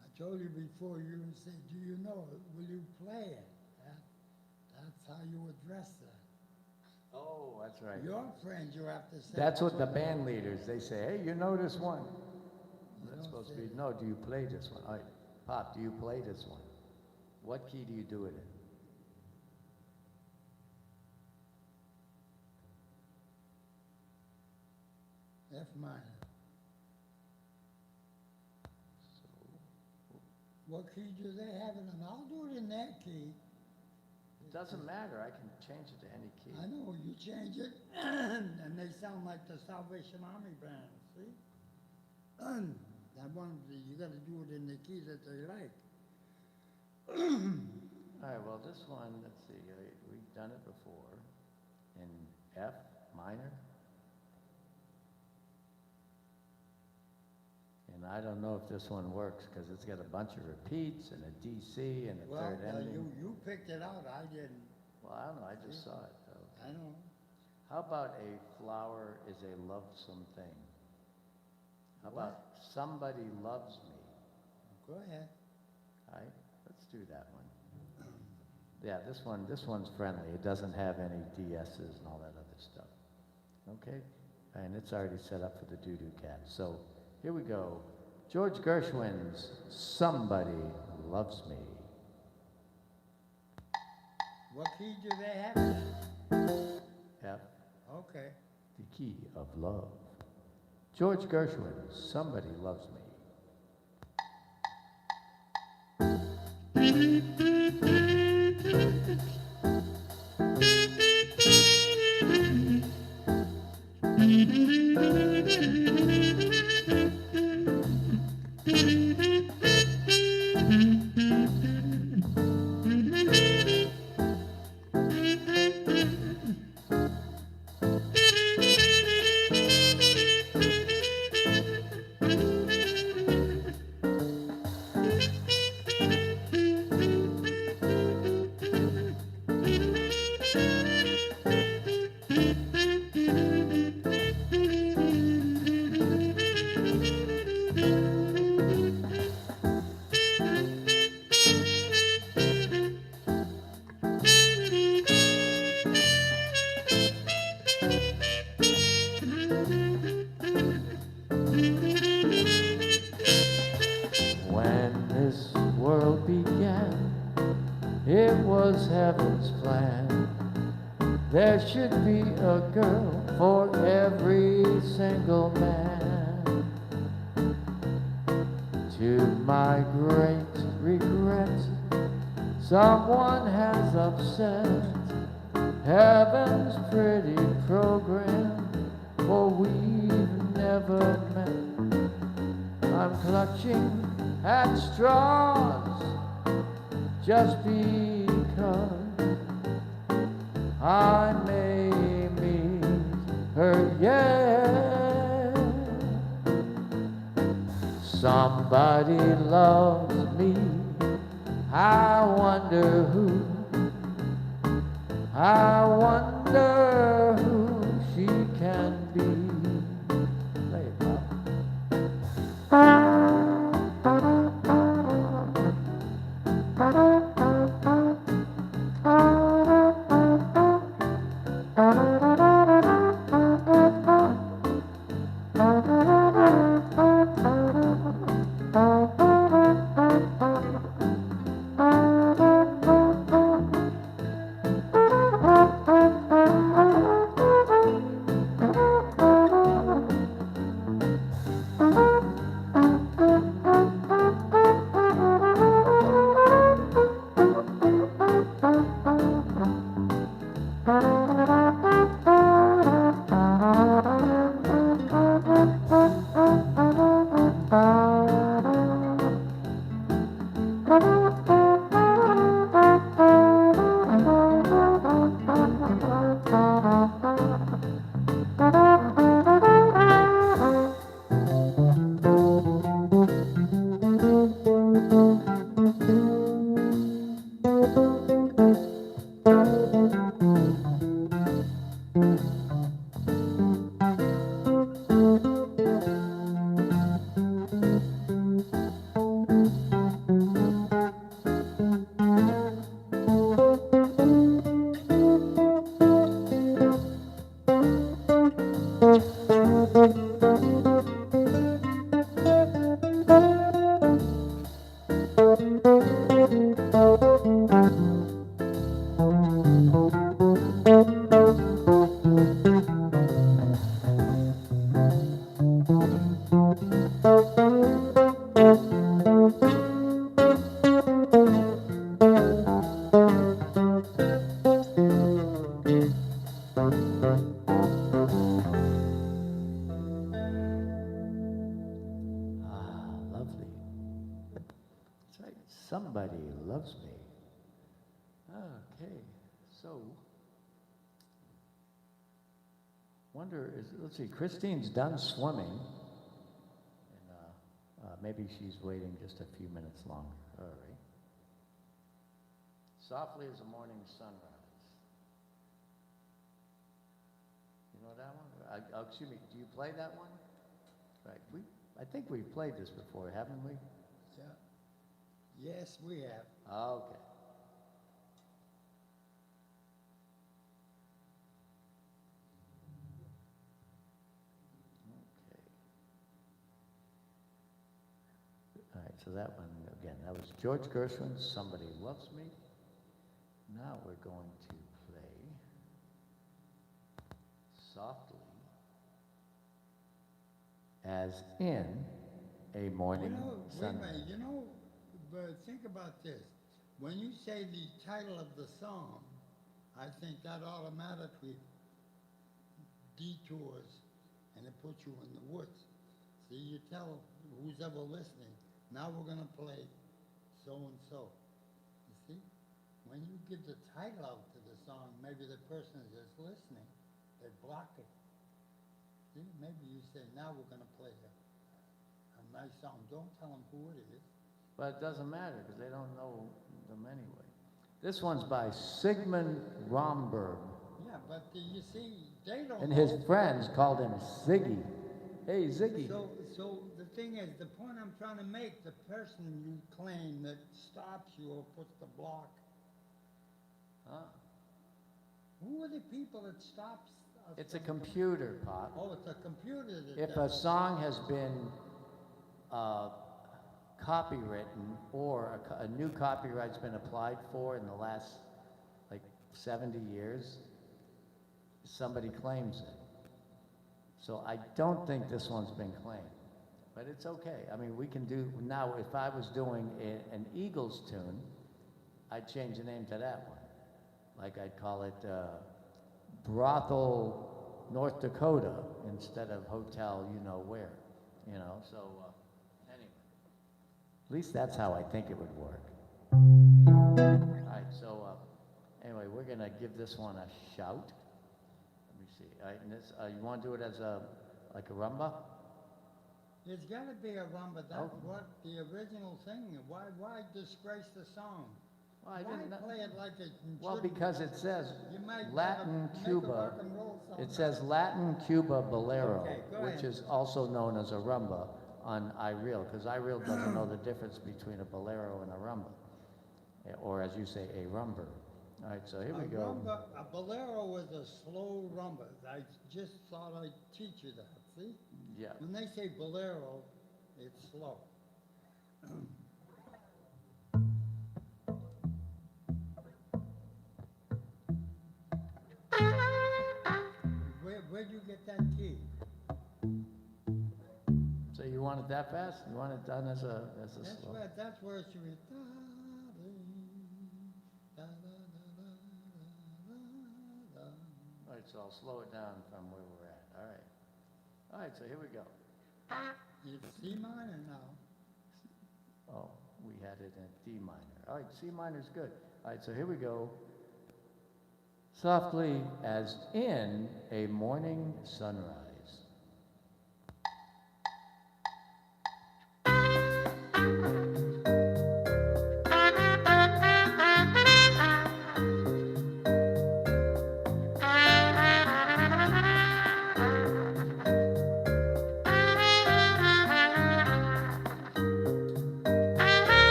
I told you before, you said, do you know it? Will you play it? That's how you address that. Oh, that's right. Your friends, you have to say. That's what the band leaders, they say, hey, you know this one. You That's don't supposed to say be, it. no, do you play this one? All right, Pop, do you play this one? What key do you do it in? F minor. What key do they have it in? I'll do it in that key. It doesn't matter, I can change it to any key. I know, you change it, and they sound like the Salvation Army band, see? That one, you gotta do it in the key that they like. All right, well, this one, let's see, we've done it before in F minor. And I don't know if this one works because it's got a bunch of repeats and a DC and a Well, third ending. you picked it out, I didn't. Well, I don't know, I just saw it though. I know. How about a flower is a lovesome thing? How What? about somebody loves me? Go ahead. All right, let's do that one. Yeah, this one's friendly. It doesn't have any DS's and all that other stuff. Okay, and it's already set up for the doo-doo cat. So here we go. George Gershwin's Somebody Loves Me. What key do they have it in? F, Okay. the key of love. George Gershwin, Somebody Loves Me. When this world began, it was heaven's plan. There should be a girl for every single man. To my great regret, someone has upset heaven's pretty program, for we've never met. I'm clutching at straws just because I may meet her yet. Somebody loves me, I wonder who. I wonder who she can be. Play it, Bob. Okay, so, let's see, Christine's done swimming. And maybe she's waiting just a few minutes longer. All right. Softly as a morning sunrise. You know that one? Excuse me, do you play that one? Right, I think we've played this before, haven't we? Yeah. Yes, we have. Okay. All right, so that one, again, that was George Gershwin's Somebody Loves Me. Now we're going to play Softly as in a morning sunrise. Wait a minute, but think about this. When you say the title of the song, I think that automatically detours and it puts you in the woods. See, you tell who's ever listening, now we're going to play so-and-so. You see? When you give the title out to the song, maybe the person is just listening, they block it. See? Maybe you say, now we're going to play a nice song. Don't tell them who it is. But it doesn't matter because they don't know them anyway. This one's by Sigmund Romberg. Yeah, but you see, they don't And know. his friends called him Ziggy. Hey, Ziggy. So the thing is, the point I'm trying to make, the person you claim that stops you or puts the block, Huh? who are the people that stops us? It's a from- computer, Pop. Oh, it's a computer that If a does it. song has been copywritten or a new copyright's been applied for in the last like 70 years, somebody claims it. So I don't think this one's been claimed, but it's okay. I mean, we can do, now if I was doing an Eagles tune, I'd change the name to that one. Like I'd call it Brothel, North Dakota, instead of Hotel you know where, so anyway. At least that's how I think it would work. All right, so anyway, we're gonna give this one a shout. Let me see. All right, and this, you want to do it as like a rumba? There's got to be a rumba. That's Oh. what the original thing. Why disgrace the song? Well, I Why didn't know. play it like it Well, shouldn't? because it says You might Latin make a Cuba. rock and roll song. It says Latin Cuba Bolero, Okay, go which ahead. is also known as a rumba on iReal, because iReal doesn't know the difference between a bolero and a rumba, or as you say, a rumber. All right, so here we go. A bolero is a slow rumba. I just thought I'd teach you that. See? Yeah. When they say bolero, it's slow. Where'd you get that key? So you want it that fast? You want it done as a slow? That's where it should be. All right, so I'll slow it down from where we're at. All right. All right, so here we go. It's C minor now. Oh, we had it in D minor. All right, C minor's good. All right, so here we go. Softly as in a morning sunrise.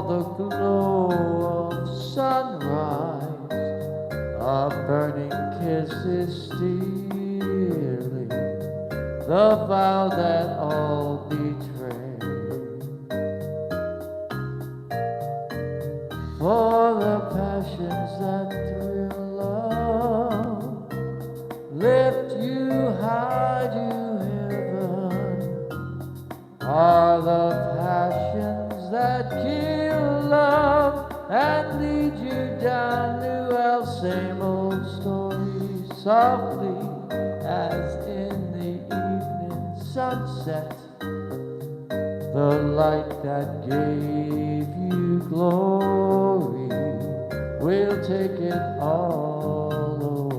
all the glow of sunrise, a burning kiss is stealing, the vow that all betray. For the passions that thrill love, lift you high to heaven, are the passions that kill love and lead you down to our same old story, softly as in the evening sunset, the light that gave you glory will take it all away.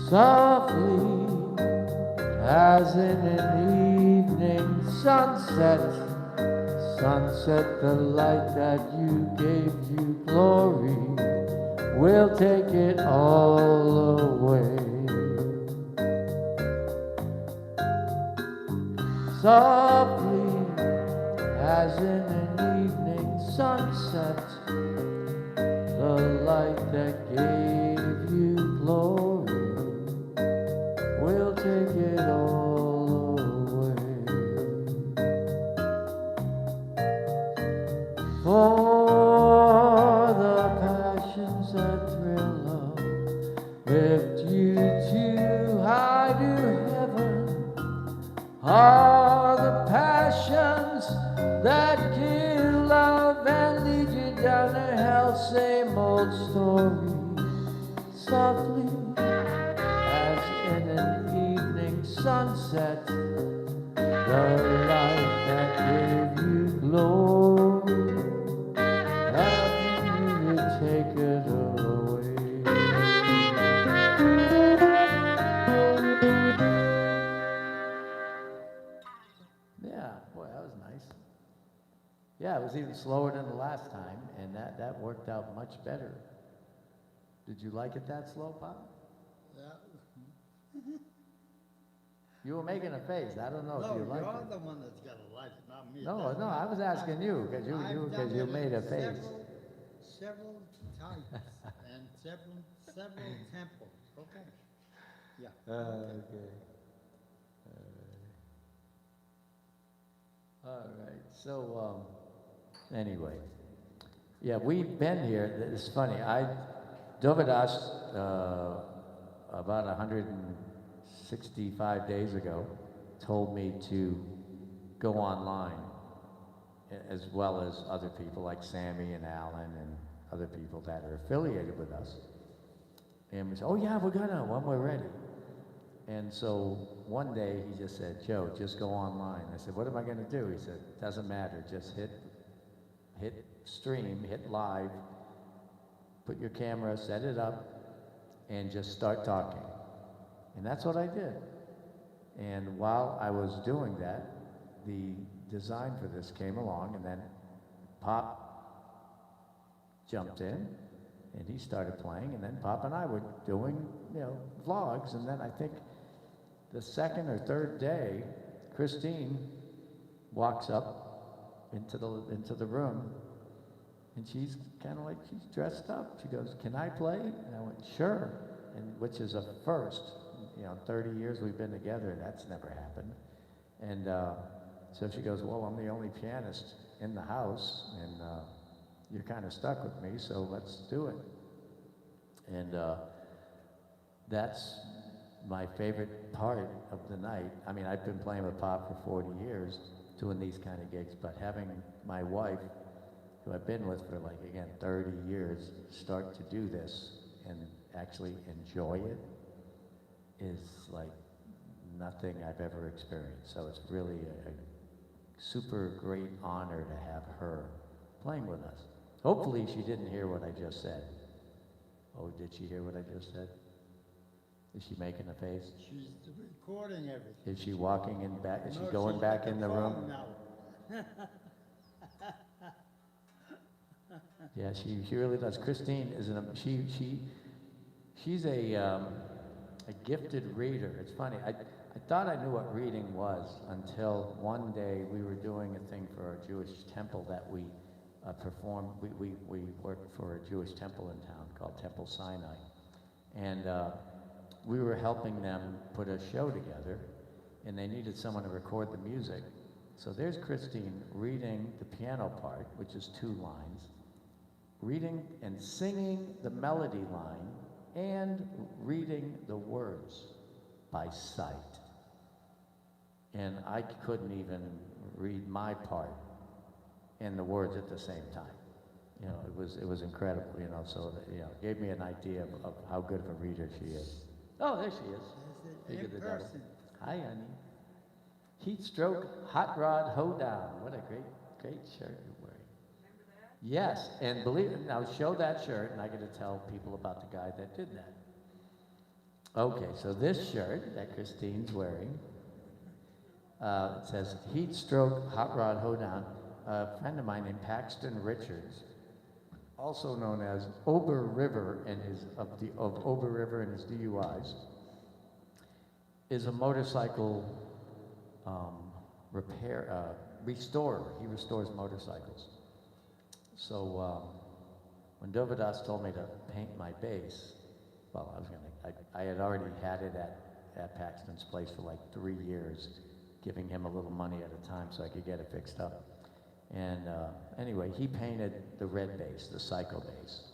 Softly as in an evening sunset, sunset, the light that you gave you glory we'll take it all away. Softly as in an evening sunset, the light that gave you glory, we'll take it all away. For the passions that thrill us lift you too high to heaven, are the passions that kill love and lead you down to hell. Same old story, softly as in an evening sunset, the light that gave you glory, having you to take it away. Yeah, boy, that was nice. Yeah, it was even slower than the last time, and that worked out much better. Did you like it that slow, Pop? Yeah. You were making a face. I don't know if you liked you're it. the one that's gotta like it, not me. No, That's no, I was asking you because I've done you it made a face. Several times and several tempos. Okay. Yeah. Okay. All right. So anyway, yeah, we've been here. It's funny. Dovydas, about 165 days ago, told me to go online, as well as other people like Sammy and Allen and other people that are affiliated with us. And we said, oh yeah, we're gonna when we're ready. And so one day he just said, Joe, just go online. I said, what am I gonna do? He said, doesn't matter, just hit stream, hit live, put your camera, set it up, and just start talking. And that's what I did. And while I was doing that, the design for this came along, and then Pop jumped in, and he started playing, and then Pop and I were doing, vlogs, and then I think the second or third day, Christine walks up into the room, and she's kind of like, she's dressed up. She goes, can I play? And I went, sure, and which is a first. 30 years we've been together, that's never happened. And so she goes, well, I'm the only pianist in the house, and you're kind of stuck with me, so let's do it. And that's my favorite part of the night. I mean, I've been playing with Pop for 40 years, doing these kind of gigs, but having my wife, who I've been with for 30 years, start to do this and actually enjoy it is like nothing I've ever experienced. So it's really a super great honor to have her playing with us. Hopefully she didn't hear what I just said. Oh, did she hear what I just said? Is she making a face? She's recording everything. Is she walking in back? Is she No, going she's back at in the room? phone now. Yeah, she really does. Christine is she's a gifted reader. It's funny. I thought I knew what reading was until one day we were doing a thing for our Jewish temple that we performed. We worked for a Jewish temple in town called Temple Sinai, and we were helping them put a show together, and they needed someone to record the music. So there's Christine reading the piano part, which is 2 lines, reading and singing the melody line, and reading the words by sight. And I couldn't even read my part and the words at the same time. It was incredible, so that, it gave me an idea of how good of a reader she is. Oh, there she is. Speak of the devil. Hi, honey. Heat stroke, hot rod, hoedown. What a great shirt you're wearing. Yes, and believe it, now show that shirt, and I got to tell people about the guy that did that. Okay, so this shirt that Christine's wearing, it says Heat Stroke, Hot Rod, Hoedown. A friend of mine named Paxton Richards also known as Ober River and his of Ober River and his DUIs, is a motorcycle restorer. He restores motorcycles. So when Dovydas told me to paint my bass, well, I had already had it at Paxton's place for like 3 years, giving him a little money at a time so I could get it fixed up. And anyway, he painted the red bass, the Psycho bass.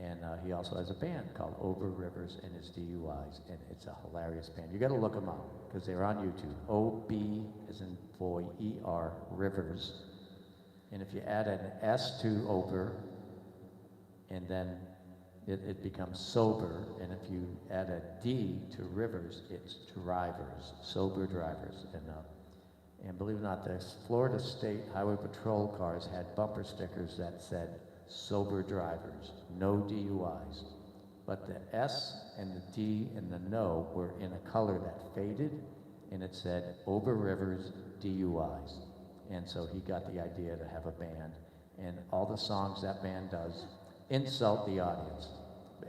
And he also has a band called Over Rivers and His DUIs, and it's a hilarious band. You got to look them up because they're on YouTube. O-B as in boy, E-R, Rivers. And if you add an S to Over, and then it becomes Sober, and if you add a D to Rivers, it's Drivers, Sober Drivers. And believe it or not, the Florida State Highway Patrol cars had bumper stickers that said, Sober Drivers, no DUIs. But the S and the D and the no were in a color that faded, and it said, Over Rivers, DUIs. And so he got the idea to have a band, and all the songs that band does insult the audience.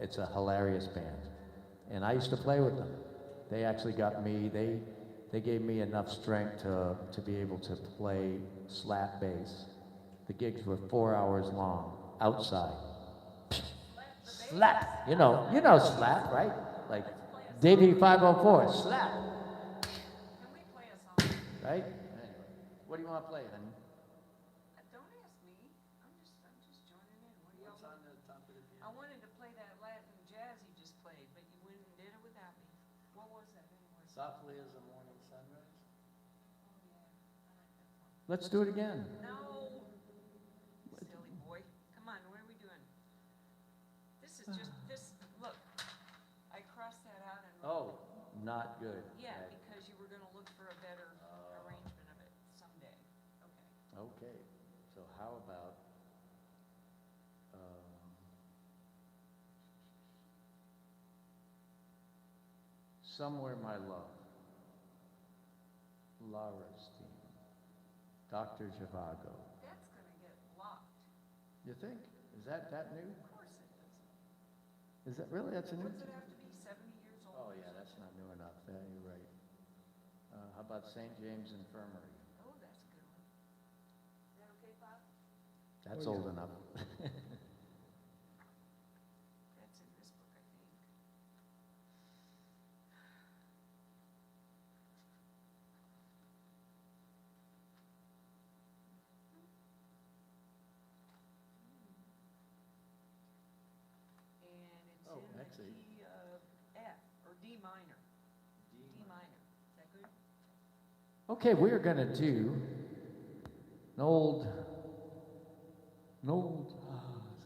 It's a hilarious band. And I used to play with them. They actually got me, they gave me enough strength to be able to play slap bass. The gigs were 4 hours long, outside. Slap, you know slap, right? Like Davey 504, slap. Can we play a song? Right? Anyway, what do you want to play, honey? Don't ask me. I'm just joining in. What do y'all What's on want? the top of the piano? I wanted to play that Latin jazz you just played, but you went and did it without me. What was that anyway? Softly as the morning sunrise. Oh yeah, I like that song. Let's do it again. No, silly boy. Come on, what are we doing? This is just this. Look, I crossed that out and. Oh, not good. Yeah, Right. because you were going to look for a better arrangement of it someday. Okay. Okay, so how about, Somewhere My Love, Laura's team, Dr. Zhivago. That's going to get locked. You think? Is that new? Of course it is. Is that really, that's a new? What's it have to be, 70 years Oh old? yeah, that's not new enough, yeah, you're right. How about St. James Infirmary? Oh, that's a good one. Is that okay, Bob? That's Oh, old yeah. enough. That's in this book, I think. And it's Oh, in that's the a- key of F, or D minor. D minor. Is that good? Okay, we are gonna do an old,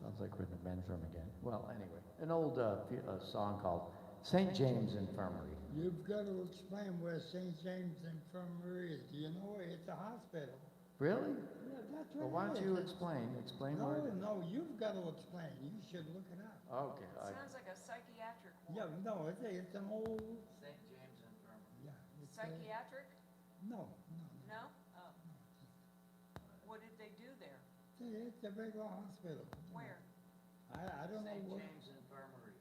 sounds like we're in the men's room again. Well, anyway, an old song called St. James Infirmary. You've got to explain where St. James Infirmary is. Do you know it? It's a hospital. Really? Yeah, that's Well, what why it don't you is. explain No, where it is? no, you've got to explain. You should look it up. Okay, Sounds like a psychiatric Yeah, ward. no, it's an old, St. James Infirmary. yeah. It's Psychiatric? no. No? Oh. What did they do there? It's a regular hospital. Where? I don't know what, Infirmary.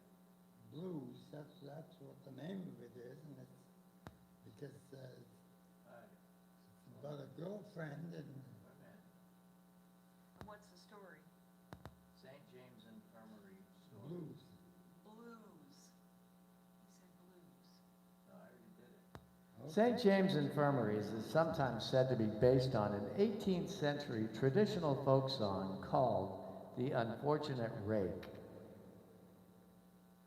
Blues, that's what the name of it is, and it's because it's about a girlfriend and And what's the story? St. James Infirmary. blues. Blues. He said blues. No, I already did it. Okay. St. James Infirmary is sometimes said to be based on an 18th century traditional folk song called The Unfortunate Rake,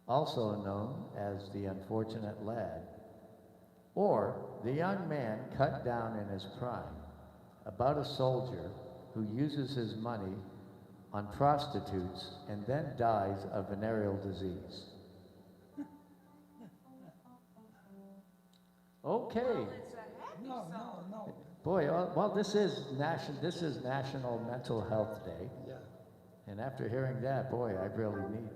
also known as The Unfortunate Lad, or The Young Man Cut Down in His Prime, about a soldier who uses his money on prostitutes and then dies of venereal disease. Okay. Well, it's a happy No, song. no. Boy, well, this is National Mental Health Day, Yeah. and after hearing that, boy, I really need,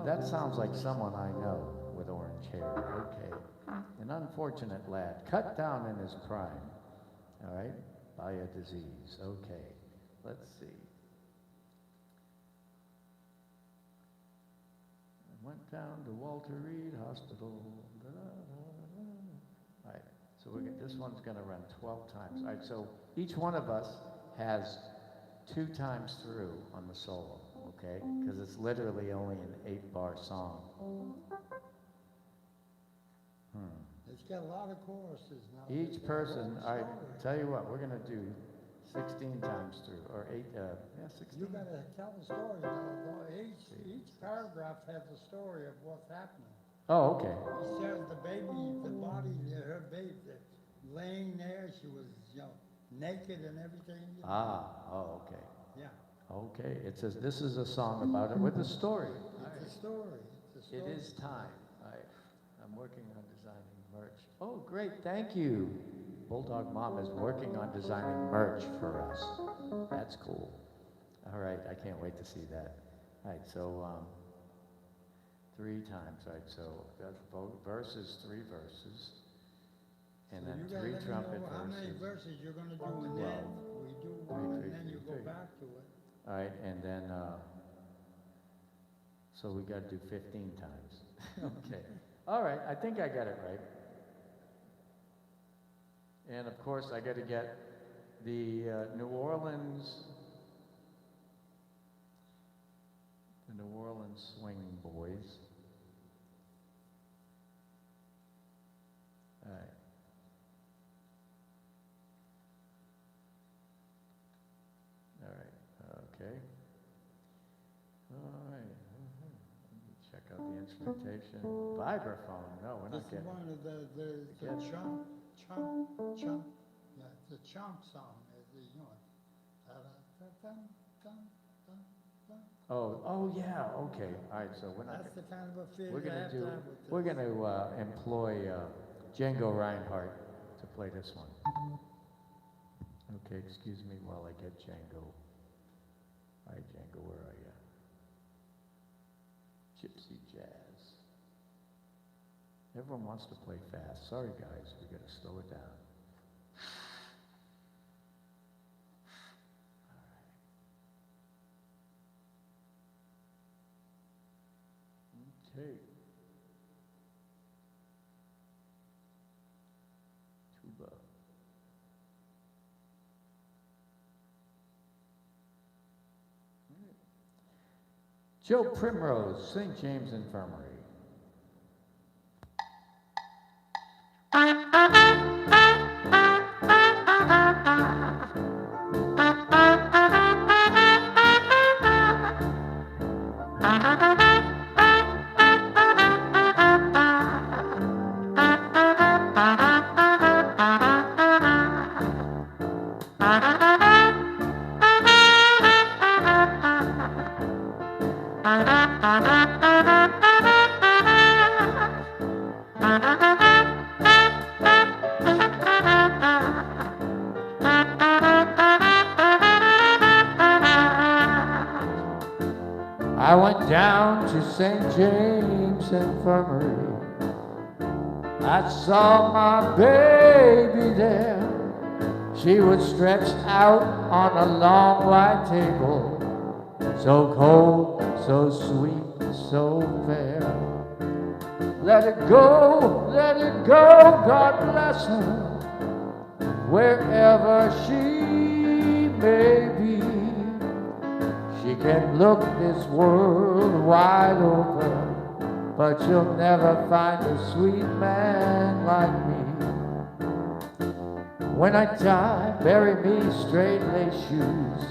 that sounds like someone I know with orange hair. Okay. An unfortunate lad, cut down in his prime, all right, by a disease. Okay, let's see. Went down to Walter Reed Hospital. All right, so this one's gonna run 12 times. All right, so each one of us has 2 times through on the solo, okay? Because it's literally only an 8-bar song. It's got a lot of choruses now. Each It's got a person, whole all right, story. tell you what, we're gonna do 16 times through, or 16. You gotta tell the story now. Each paragraph has a story of what's happening. Oh, okay. He says the baby, the body, her baby, laying there, she was, naked and everything. Oh, okay. Yeah, Okay, it says this is a song about it with a story. it's a story, it's a It story. is time. I'm working on designing merch. Oh, great, thank you. Bulldog Mom is working on designing merch for us. That's cool. All right, I can't wait to see that. All right, so 3 times. All right, so verses, 3 verses, and So then you gotta 3 let me trumpet know how many verses. verses you're gonna do, and then we do one, and then you go back to it. All right, and then so we got to do 15 times. Okay. All right, I think I got it right. And of course, I got to get the New Orleans Swing Boys. All right. All right. Okay. All right. Let me check out the instrumentation. Vibraphone. No, we're This not is getting. one of the Get- chomp, yeah, the chomp song, as the, ta-da-ta-dum, dum, dum, dum. Oh, yeah. Okay. All right. So we're not. That's the kind of a feel We're you gonna have to do. have with this. We're gonna employ Django Reinhardt to play this one. Okay. Excuse me while I get Django. All right, Django, where are you? Gypsy jazz. Everyone wants to play fast. Sorry, guys. We gotta slow it down. Okay. Tuba. Joe Primrose, St. James Infirmary. I went down to St. James Infirmary. I saw my baby there. She was stretched out on a long white table, so cold, so sweet, so fair. Let it go, God bless her, wherever she may be. She can look this world wide over, but you'll never find a sweet man like me. When I die, bury me straight lace shoes.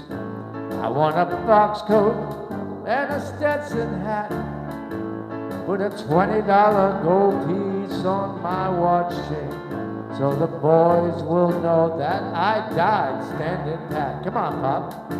I want a box coat and a Stetson hat. Put a $20 gold piece on my watch chain, so the boys will know that I died standing pat. Come on, Pop.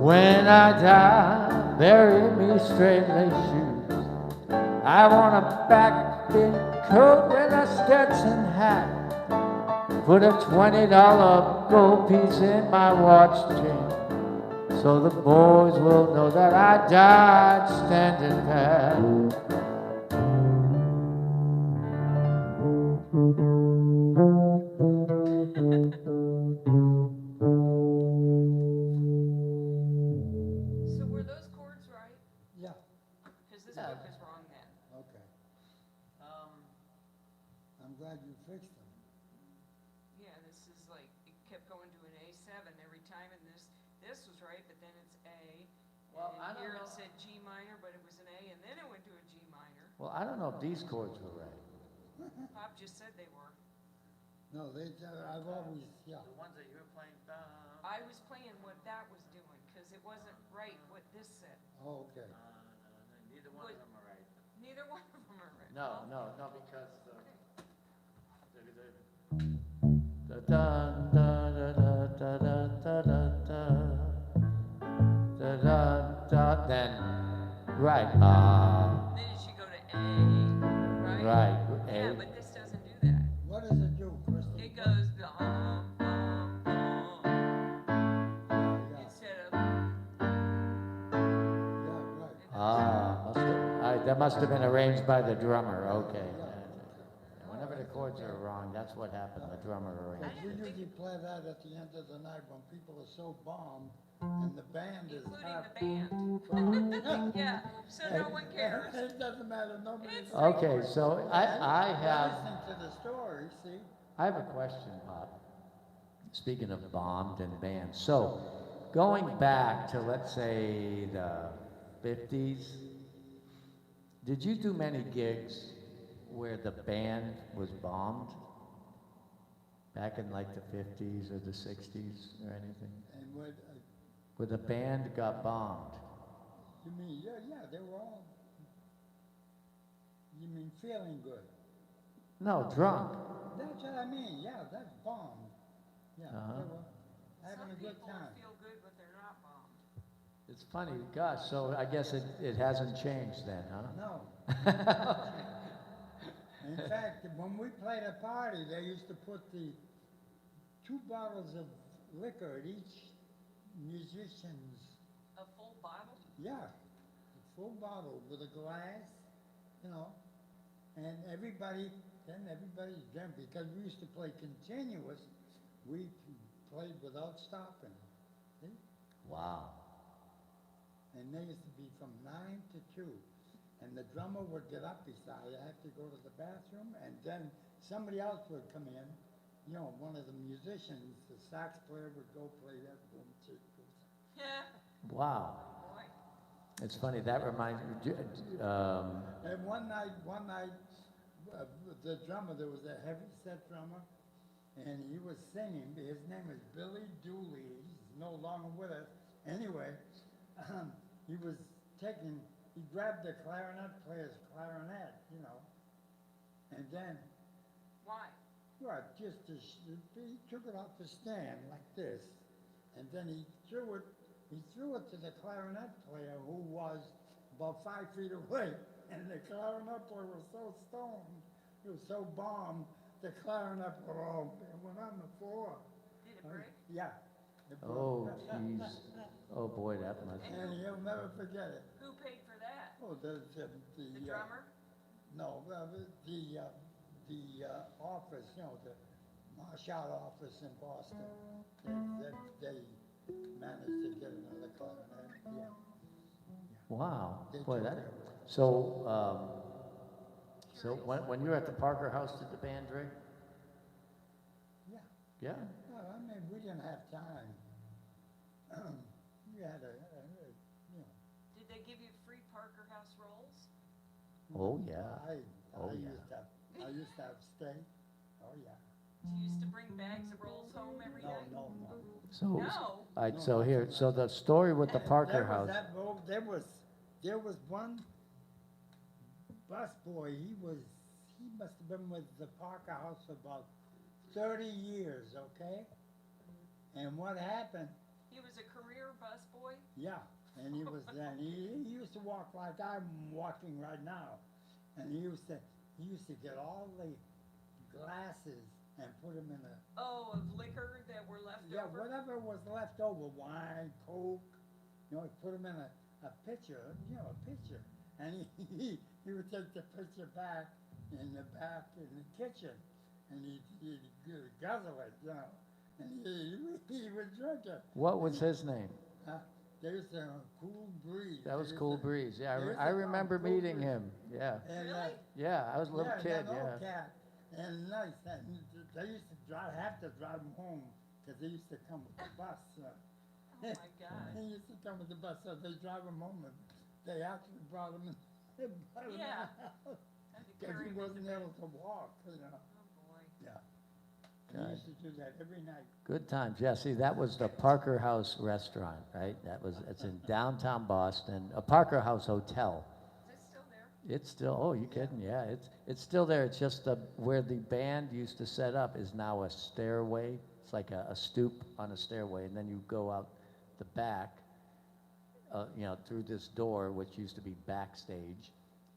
When I die, bury me straight lace shoes. I want a back big coat with a Stetson hat. Put a $20 gold piece in my watch chain, so the boys will know that I died standing pat. So were those chords right? Yeah, Because this book is wrong then. okay. I'm glad you fixed them. Yeah, this is like, it kept going to an A7 every time, and this was right, but then it's A. Well, I And don't here it know. said G minor, but it was an A, and then it went to a G minor. Well, I don't know if these chords were right. Pop just said they were. No, I've always, yeah. The ones that you were playing, I was playing what that was doing, because it wasn't right what this said. Oh, okay. neither one of them are right. Neither one of them are right. No, Well, no, because okay. da da da da da da da da da da then right Then it should go to A, right? right Yeah, A. but this doesn't do that. What does it do, Kristen? It goes Yeah, instead of, yeah, right. Must have, that must have been arranged by the drummer. Okay. Whenever the chords are wrong, that's what happened. The drummer Because arranged. we usually play that at the end of the night when people are so bombed and the band is including half. the band. Yeah, so no one cares. It doesn't matter, nobody's. It's Okay, so I have. Listening to the story, see? I have a question, Pop. Speaking of bombed and bands, so going back to, let's say, the 50s, did you do many gigs where the band was bombed? Back in like the 50s or the 60s or anything? And what, Where the band got bombed? you mean, yeah, they were all, you mean feeling good? No, drunk. That's what I mean, yeah, that's bomb. Yeah, Uh-huh. they were having a good Some people time. feel good, but they're not bombed. It's funny, gosh, so I guess it hasn't changed then, huh? No. In fact, when we played a party, they used to put the 2 bottles of liquor at each musician's A full bottle? Yeah, a full bottle with a glass, you know, and then everybody's drunk because we used to play continuous. We played without stopping. See? Wow. And they used to be from 9 to 2. And the drummer would get up, he said, I have to go to the bathroom, and then somebody else would come in, you know, one of the musicians, the sax player would go play that, boom, chick, boom. Yeah. Wow. Boy. It's funny, that reminds me, And one night, the drummer, there was a heavy set drummer, and he was singing, his name is Billy Dooley, he's no longer with us. Anyway, he was he grabbed the clarinet player's clarinet, you know, and then, Why? well, he took it off the stand like this, and then he threw it to the clarinet player who was about 5 feet away, and the clarinet player was so stoned, he was so bombed, the clarinet player went on the floor. Did it break? Yeah. It broke. oh, jeez. Oh, boy, that must, And he'll never forget it. Who paid for that? Oh, the The drummer? No, the office, you know, the Marshall office in Boston, they managed to get another clarinet, yeah. wow. They Boy, took that, care of it. so when you were at the Parker House, did the band drink? Yeah, Yeah? no, I mean, we didn't have time. We had you know. Did they give you free Parker House rolls? Oh, yeah. Oh, yeah. I used to have steak, oh, yeah. Did you used to bring bags of rolls home every No, night? no. So, No. all right, so here, so the story with the Parker House. There was one busboy, he must have been with the Parker House for about 30 years, okay? And what happened, He was a career busboy? yeah, and he used to walk like I'm walking right now. And he used to get all the glasses and put them in a, Oh, of liquor that were left yeah, over? whatever was left over, wine, Coke, you know, he put them in a pitcher, you know, a pitcher. And he would take the pitcher back in the kitchen, and he'd guzzle it, you know, and he would drink it. What was his name? There's a Cool Breeze. That was There's Cool a- Breeze, yeah, there's I a remember Cool meeting Breeze. him, yeah. And, Really? Yeah, I was a little kid, that yeah. old cat, and nice, and they used to have to drive him home, because they used to come with the bus. Oh my God. He used to come with the bus, so they drive him home, and they actually brought him in. Yeah. Had to Because carry he him in wasn't the able to walk, you know, Oh, boy. yeah. And God. he used to do that every night. Good times, yeah, see, that was the Parker House Restaurant, right? It's in downtown Boston, a Parker House Hotel. Is it still there? It's still, oh, you kidding, yeah, it's still there, it's just where the band used to set up is now a stairway. It's like a stoop on a stairway, and then you go out the back, you know, through this door, which used to be backstage,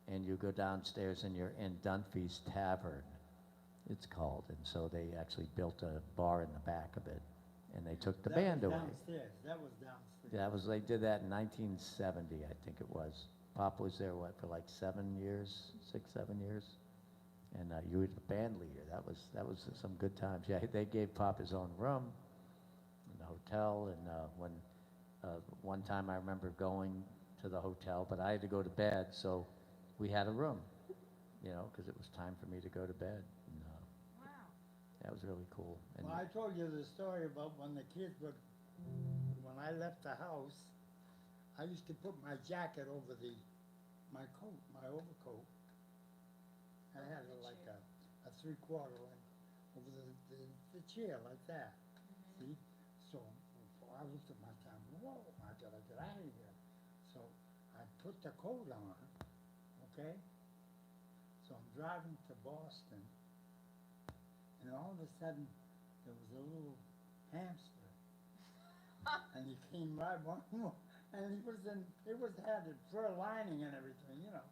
and you go downstairs and you're in Dunphy's Tavern, it's called, and so they actually built a bar in the back of it, and they took the band away. That was downstairs. They did that in 1970, I think it was. Pop was there, what, for like 7 years, 6, 7 years? And you were the band leader. That was some good times. Yeah, they gave Pop his own room in the hotel, and one time I remember going to the hotel, but I had to go to bed, so we had a room, you know, because it was time for me to go to bed. And, Wow. that was really cool. And Well, I told you the story about when I left the house, I used to put my jacket over my overcoat. I had it like a 3/4 length over the chair like that, see? So I looked at my time, whoa, I gotta get out of here. So I put the coat on, okay? So I'm driving to Boston, and all of a sudden, there was a little hamster. And he came right one more, and it had a fur lining and everything, you know.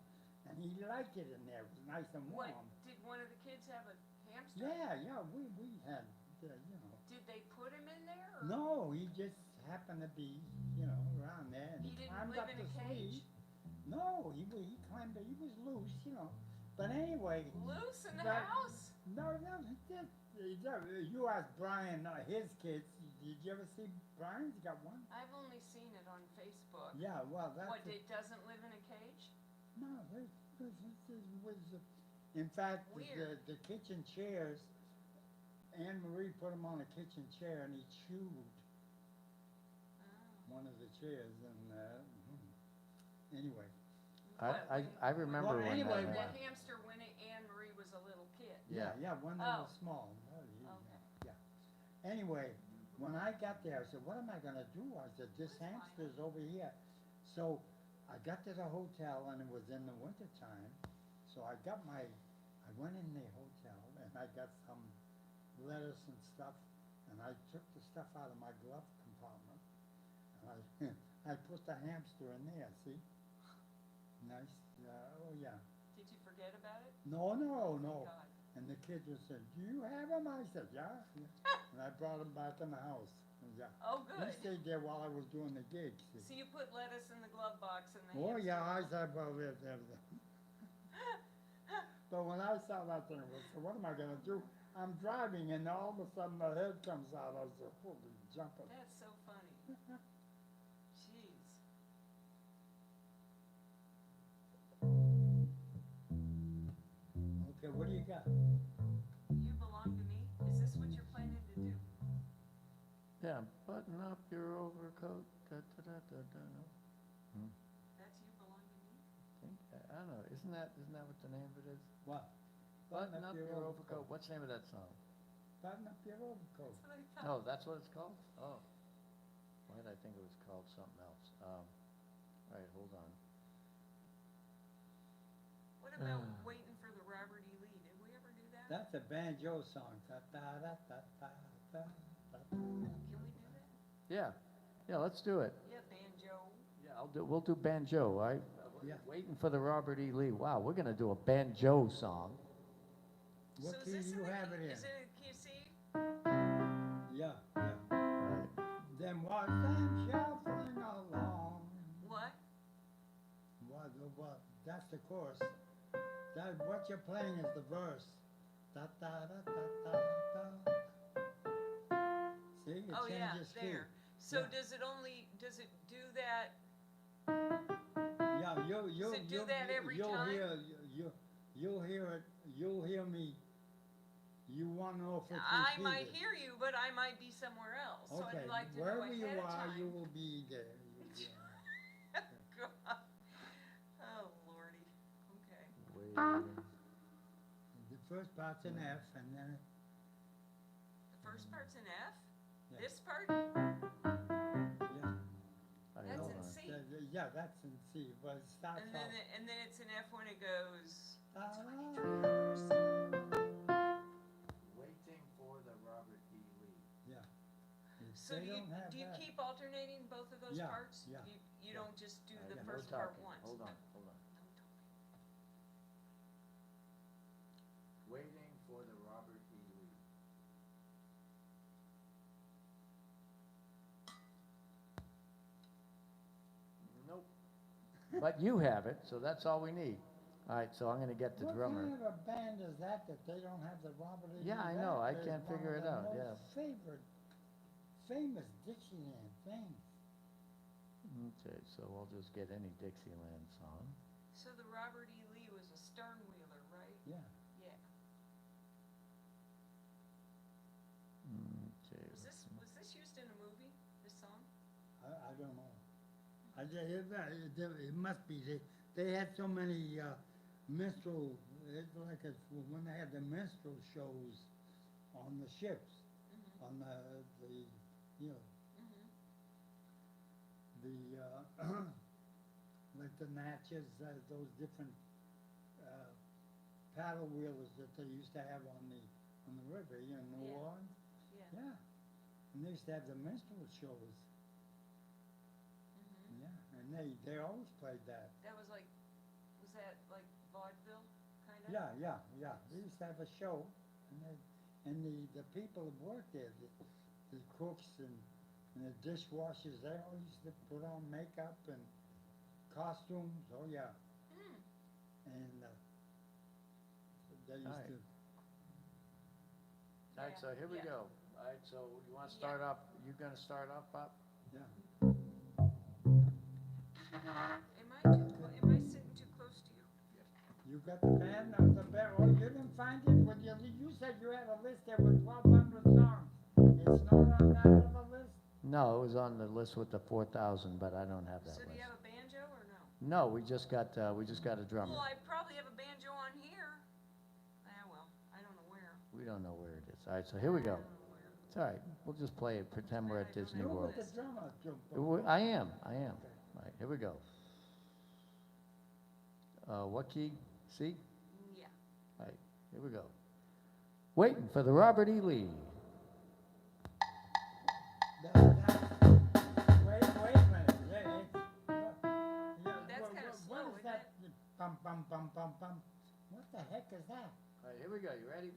And he liked it in there, it was nice and warm. What, did one of the kids have a hamster? Yeah, we had, you know. Did they put him in there? Or? No, he just happened to be, you know, around there, and He he didn't climbed live up in the a cage? sleeve. No, he climbed, he was loose, you know. But anyway, Loose in the But- house? no, he did. You asked Brian, his kids. Did you ever see Brian's got one? I've only seen it on Facebook. Yeah, well, that's. What, it doesn't live in a cage? No, in fact, Weird. the kitchen chairs, Anne Marie put him on a kitchen chair and he chewed Oh. one of the chairs and, anyway. What, I remember Well, when anyway, that The happened. hamster when Anne Marie was a little kid. Yeah. Yeah, when they Oh. were small. Okay. Yeah. Anyway, when I got there, I said, what am I gonna do? I said, this That's fine. hamster's over here. So I got to the hotel and it was in the winter time. So I went in the hotel and I got some lettuce and stuff. And I took the stuff out of my glove compartment. And I put the hamster in there, see? Nice, oh yeah. Did you forget about it? No, no, no. God. And the kid was saying, do you have him? I said, yeah. And I brought him back in the house. And yeah. Oh, He good. stayed there while I was doing the gig. see. So you put lettuce in the glove box and the Oh, hamster. yeah, I said, well, but when I saw that thing, I said, what am I gonna do? I'm driving and all of a sudden the head comes out. I said, holy jumping. That's so funny. Jeez. Okay, what do you got? You belong to me? Is this what you're planning to do? Yeah, button up your overcoat. Da, da, da, da, da. That's you belong to me? I don't know. Isn't that what the name of it is? What? Button up your overcoat. What's the name of that song? Button up your overcoat. That's what I thought. No, that's what it's called? Oh. Why did I think it was called something else? All right, hold on. What about waiting for the Robert E. Lee? Did we ever do that? That's a banjo song. Da, da, da, da, da, da, da. Can we do that? Yeah, yeah, let's do it. Yeah, banjo. Yeah, we'll do banjo, all right? Yeah. Waiting for the Robert E. Lee. Wow, we're gonna do a banjo song. What So is key this do you in the have key- it in? Is it in key C? Yeah, yeah. Right. Then watch them shuffling along. What? What, that's the chorus. What you're playing is the verse. Da, da, da, da, da, da. See, it Oh, yeah, changes key. there. So Yeah. does it do that? Yeah, you'll it do that every you'll time? You'll hear it, you'll hear me. You wanna know if it's I might repeated. hear you, but I might be somewhere else. So Okay, I'd like to know wherever ahead you of are, time. you will be there. God. Oh, Lordy. Okay. Waiting. The first part's an F, and then The first part's in F? Yeah. This part? yeah, All right, That's hold in on. C. yeah, that's in C. But it starts And off. then it's an F when it goes. Waiting for the Robert E. Lee. Yeah. If So they do you, don't have do you that- keep alternating both of those Yeah, parts? yeah, You don't just do All the right, first no part talking. once? Hold on, No, hold on. don't talk. Waiting for the Robert E. Lee. Nope. But you have it, so that's all we need. All right, so I'm gonna get the drummer. What kind of a band is that they don't have the Robert E. Yeah, I Lee? know, I That is can't one figure of it the out, most yeah. famous Dixieland things. Okay, so we'll just get any Dixieland song. So the Robert E. Lee was a stern wheeler, right? Yeah. Yeah. Okay. Was this used in a movie, this song? I don't know. It must be. They had so many minstrel. It's like when they had the minstrel shows on the ships, Mm-hmm. on the you know Mm-hmm. the like the Natchez, those different paddle wheelers that they used to have on the river, you know, in New Yeah. Orleans. Yeah. Yeah, and they used to have the minstrel shows. Mm-hmm. Yeah, and they always played that. That was like vaudeville, kind of? Yeah. They used to have a show, and the people that worked there, the cooks and And the dishwashers, they all used to put on makeup and costumes, oh yeah. And, they used Alright. to, All right, so here we Yeah. go. All right, so you want to start off, you gonna start off, Bob? yeah. Am I sitting too close to you? You got the pen or the bell, oh, you didn't find it when you said you had a list there with 1,200 songs. It's not on that other list? No, it was on the list with the 4,000, but I don't have that So do you list. have a banjo or no? No, we just got a drummer. Well, I probably have a banjo on here. Well, I don't know where. We don't know where it is. All right, so here we go. I don't know where. It's all right. We'll just play it, pretend we're at Disney You World. with the drummer, Joe. I am. All right, here we go. What key? C? Yeah. All right, here we go. Waiting for the Robert E. Lee. Wait a minute, yeah, That's what kinda slow, is isn't that? Bum, bum, bum, bum, bum. What the heck is that? All right, here we go. You ready?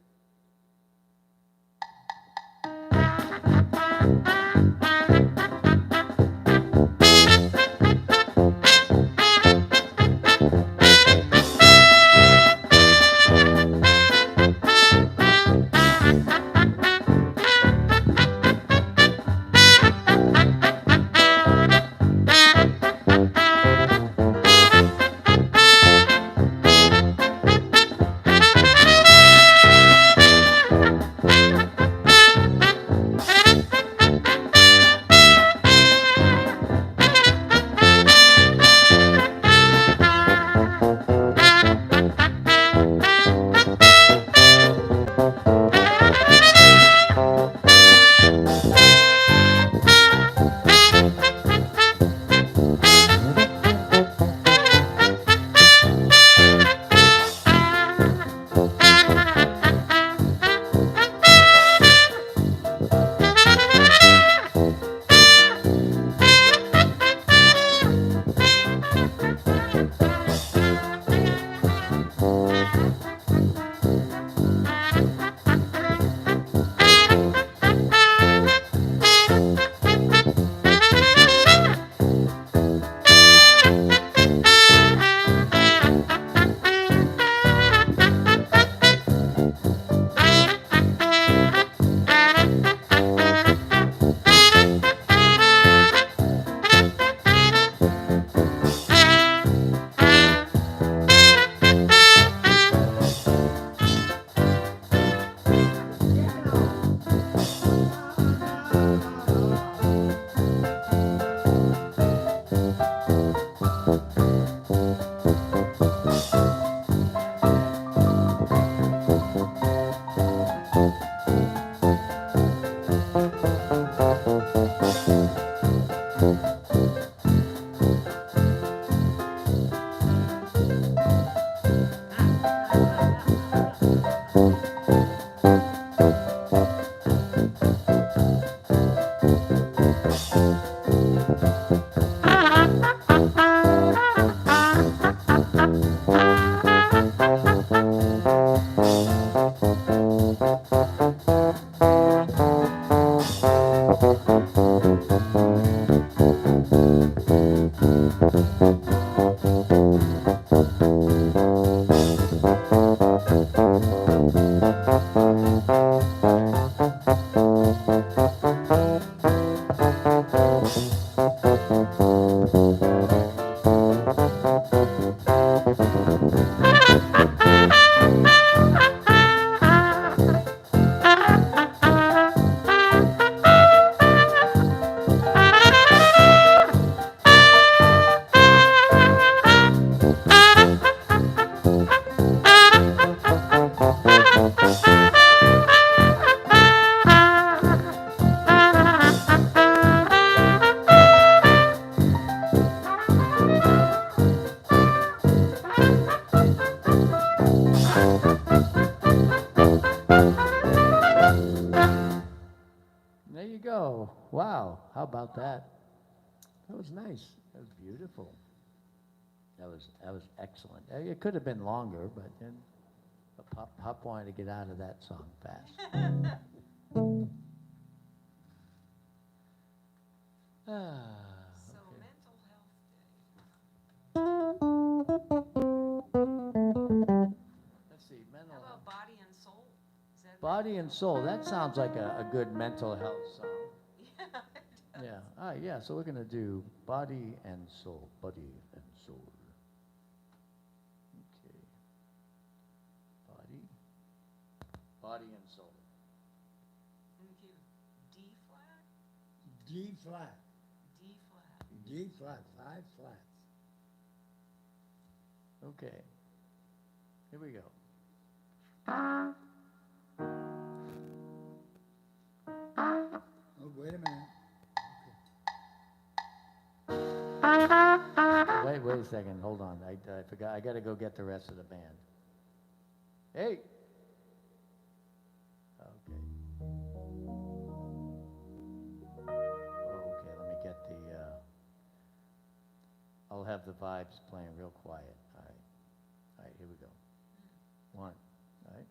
There you go. Wow, how about that? That was nice. That was beautiful. That was excellent. It could have been longer, but then Pop wanted to get out of that song fast. So mental health day. Let's see, mental How health. about body and soul? Is that? Body and soul, that sounds like a good mental health song. Yeah, it does. Yeah, yeah, so we're gonna do body and soul, body and soul. Okay. Body and soul. Okay. D flat? D flat, D flat. D flat, 5 flats. Okay. Here we go. Oh, wait a minute. Wait a second, hold on, I forgot, I gotta go get the rest of the band. Hey! Okay. Okay, let me get the, I'll have the vibes playing real quiet, all right. All right, here we go. 1, all right?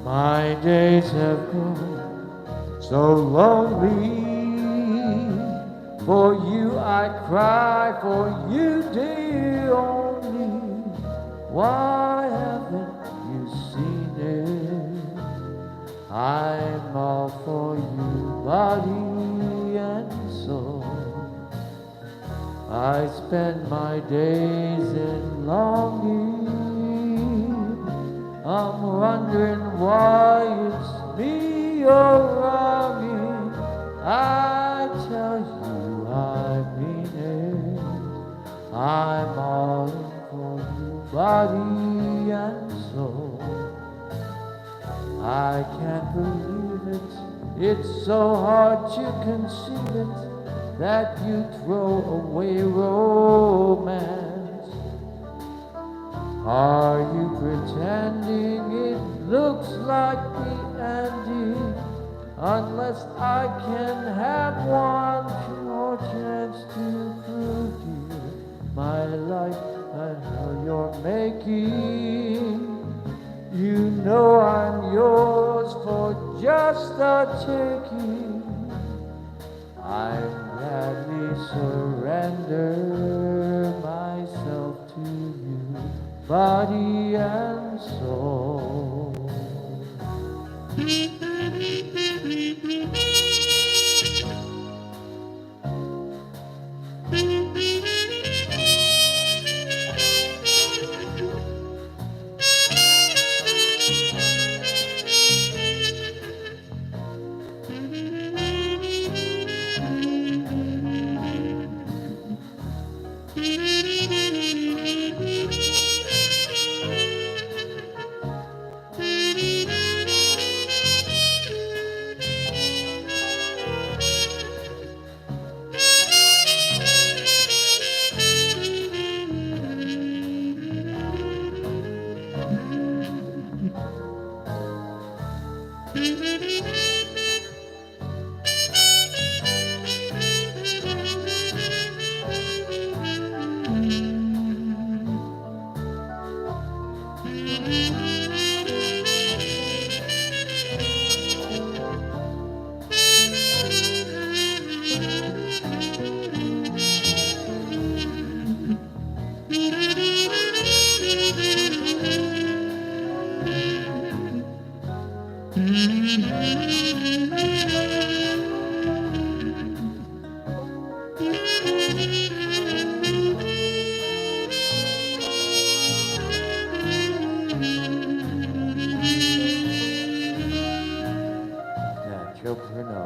My days have grown so lonely. For you I cry, for you dear only. Why haven't you seen it? I'm all for you, body and soul. I spend my days in longing. I'm wondering why it's me you're wronging. I tell you I mean it. I'm all in for you, body and soul. I can't believe it. It's so hard to conceive it that you throw away romance. Are you pretending it looks like the ending? Unless I can have one more chance to prove to you my life and how you're making. You know I'm yours for just a taking. I gladly surrender myself to you, body and soul. Yeah, Joe Bruno.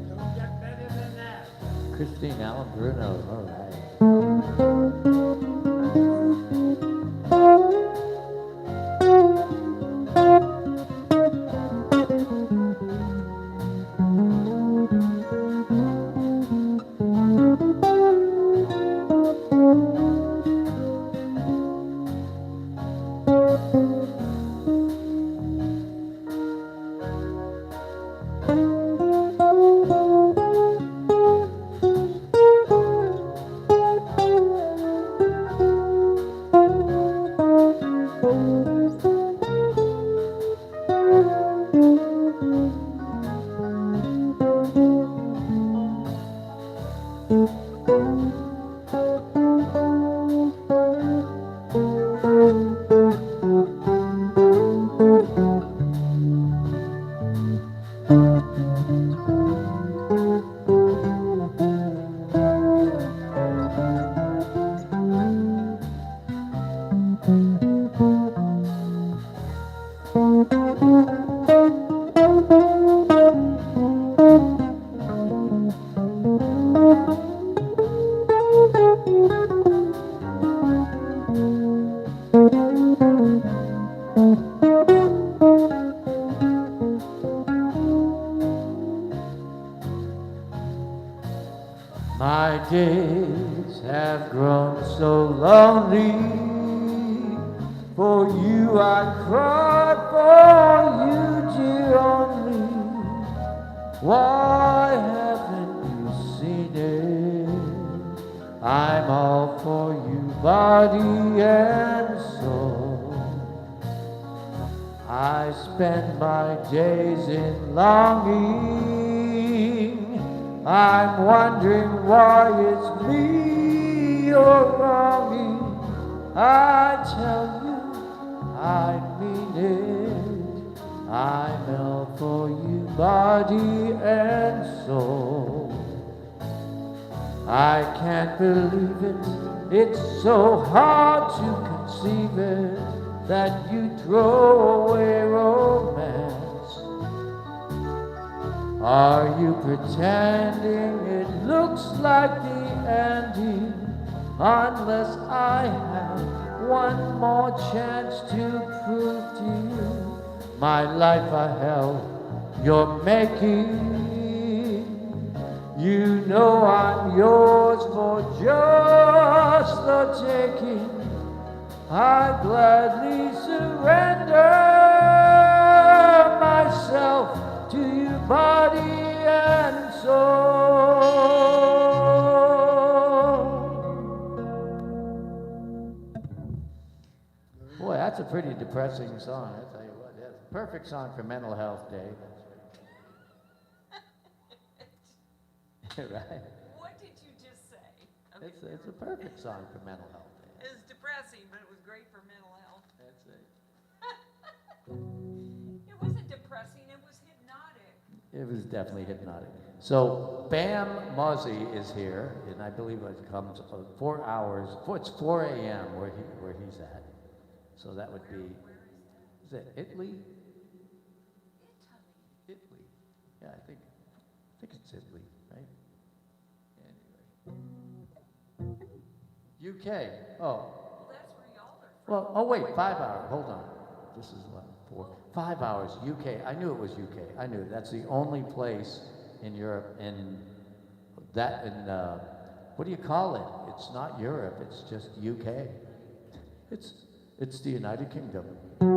Don't get better than that. Christine Allen-Bruno, all right. My days have grown so lonely. For you I cry, for you dear only. Why haven't you seen it? I'm all for you, body and soul. I spend my days in longing. I'm wondering why it's me you're wronging. I tell you, I mean it. I'm all for you, body and soul. I can't believe it, it's so hard to conceive it, that you throw away romance. Are you pretending it looks like the ending, unless I have one more chance to prove to you my life a hell you're making? You know I'm yours for just the taking. I gladly surrender myself to you, body and soul. Boy, that's a pretty depressing song, I tell you what. That's a perfect song for Mental Health Day. Right? What did you It's a perfect song for mental health day. It was depressing, but it was great for mental health. That's it. It wasn't depressing, it was hypnotic. It was definitely hypnotic. So Bam Mozzie is here, and I believe it comes 4 hours. It's 4 a.m. where he's at. So that would be. Is it Italy? Italy. Yeah, I think it's Italy, right? Anyway. UK. Oh. Well, that's where y'all are from. Well, oh wait, 5 hours. Hold on. This is what, 4, 5 hours. UK. I knew it was UK. I knew that's the only place in Europe what do you call it? It's not Europe. It's just UK. It's the United Kingdom. So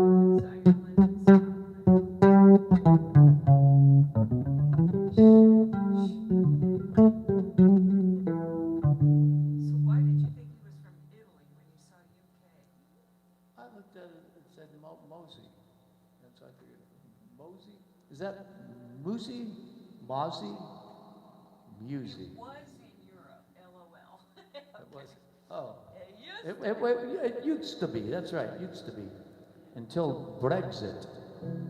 why did you think he was from Italy when you saw UK? I looked at it and said Mosey. That's what I figured. Mosey? Is that Musi? Mozzie? Musey. It was in Europe, LOL. It was. Oh. It used It used to be. That's right. Used to be. Until Brexit. Okay,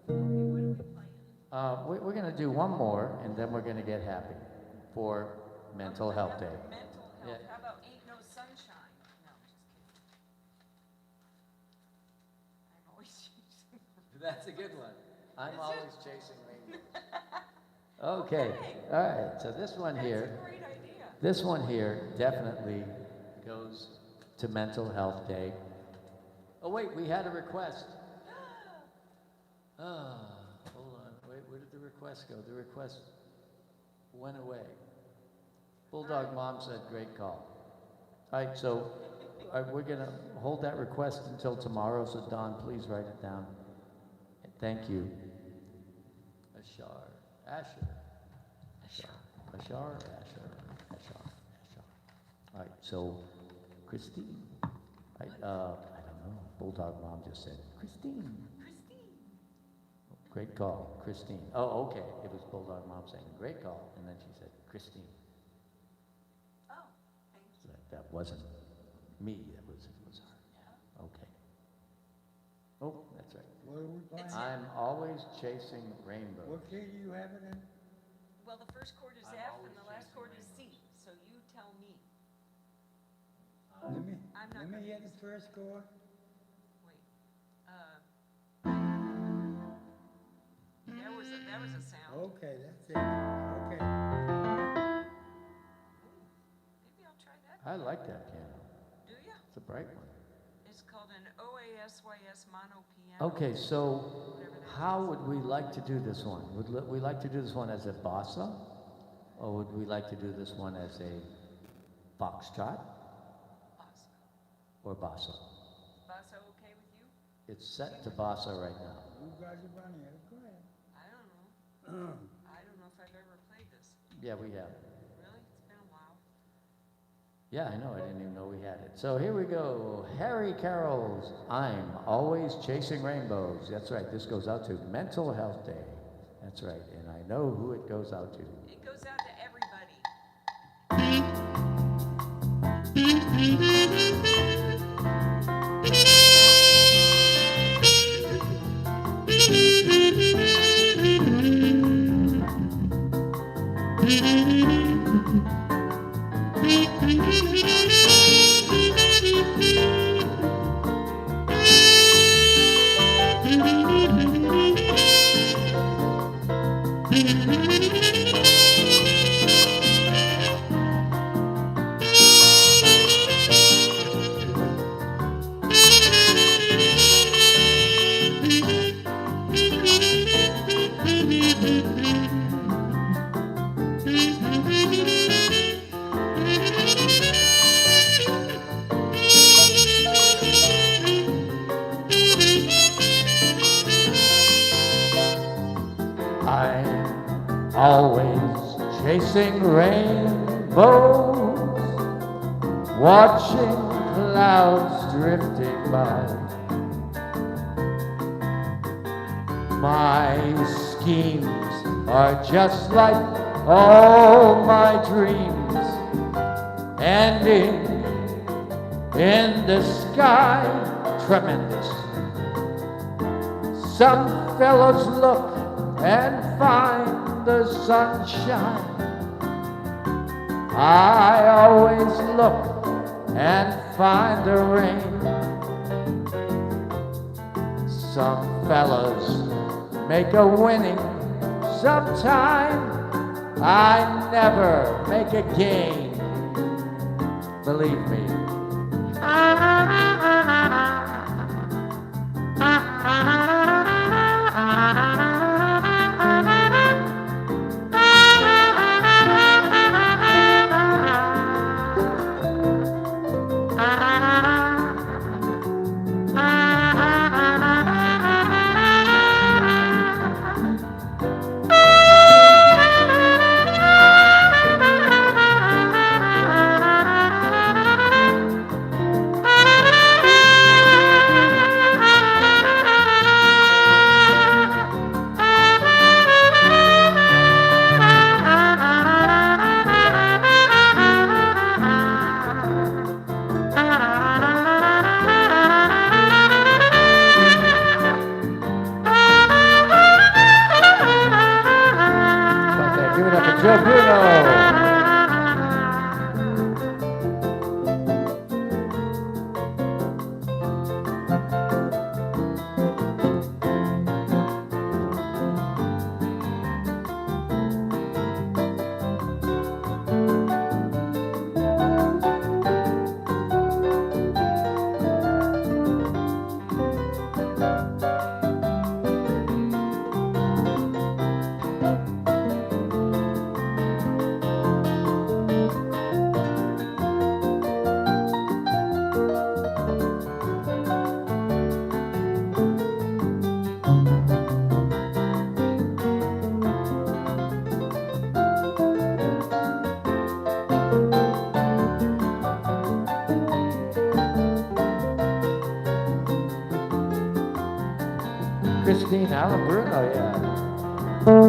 what are we playing? We're going to do one more, and then we're going to get happy for Mental Health Day. Mental health. Yeah. How about Ain't No Sunshine? No, just kidding. I'm always chasing. That's a good one. I'm Is it? always chasing rainbows. Okay. All right. So this one here. That's a great idea. This one here definitely goes to Mental Health Day. Oh, wait, we had a request. Ah, hold on. Wait, where did the request go? The request went away. Bulldog Mom said, great call. All right, so we're going to hold that request until tomorrow, so Don, please write it down. And thank you. Asher. All right, so Christine. I don't know. Bulldog Mom just said, Christine. Great call, Christine. Oh, okay. It was Bulldog Mom saying, great call. And then she said, Christine. Oh, thanks. So that wasn't me, it was her. Yeah. Okay. Oh, that's right. What are we playing? I'm always chasing rainbows. What key do you have it in? Well, the first chord is F and the last chord is C, so you tell me. I'm not Let me gonna hear use the first chord. Wait. There was a sound. Okay, that's it. Okay. Maybe I'll try that. I like that piano. Do ya? It's a bright one. It's called an OASYS mono piano. Okay, so Whatever that how would we like to do this one? Would we like to do this one as a bossa? Or would we like to do this one as a foxtrot Bossa. or bossa? Bossa okay with you? It's set to bossa right now. You guys are running it. Go ahead. I don't know. I don't know if I've ever played this. Yeah, we have. Really? It's been a while. Yeah, I know. I didn't even know we had it. So here we go. Harry Carroll's I'm Always Chasing Rainbows. That's right. This goes out to Mental Health Day. That's right. And I know who it goes out to. It goes out to everybody. I'm always chasing rainbows, watching clouds drifting by. My schemes are just like all my dreams, ending in the sky, tremendous. Some fellows look and find the sunshine. I always look and find the rain. Some fellows make a winning sometime. I never make a gain, believe me. Joe Bruno. Allen-Bruno, yeah.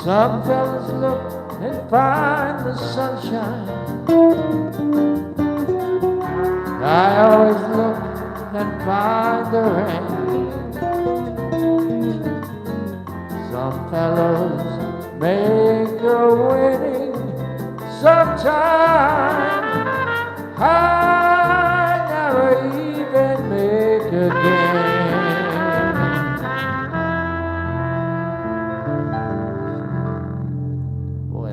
Some fellas look and find the sunshine. I always look and find the rain. Some fellows make a winning sometime. I never even make a game.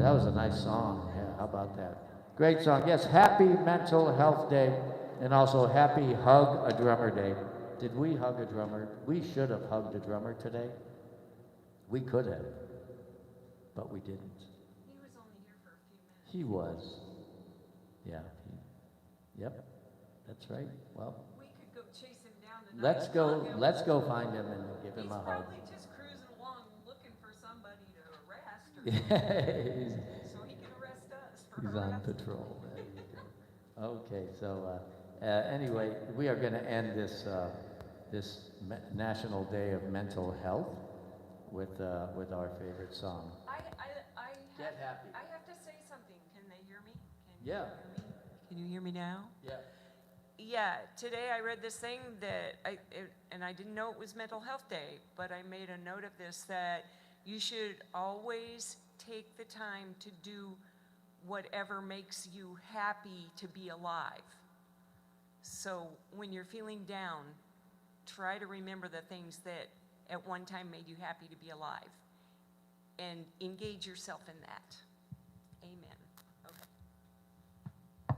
That was a nice song. Yeah, how about that? Great song. Yes, happy Mental Health Day, and also happy Hug a Drummer Day. Did we hug a drummer? We should have hugged a drummer today. We could have, but we didn't. He was only here for a few minutes. He was. Yeah. Yep. That's right. Well, We could go chase him down tonight. let's go find him and give him a hug. He's probably just cruising along looking for somebody to arrest or Yeah, so he can arrest us for he's on harassing. patrol. There you go. Okay, so anyway, we are going to end this National Day of Mental Health with our favorite song. Get happy. I have to say something. Can they hear me? Yeah. Can you hear me now? Yeah. Yeah, today I read this thing that and I didn't know it was Mental Health Day, but I made a note of this, that you should always take the time to do whatever makes you happy to be alive. So when you're feeling down, try to remember the things that at one time made you happy to be alive, and engage yourself in that. Amen. Okay.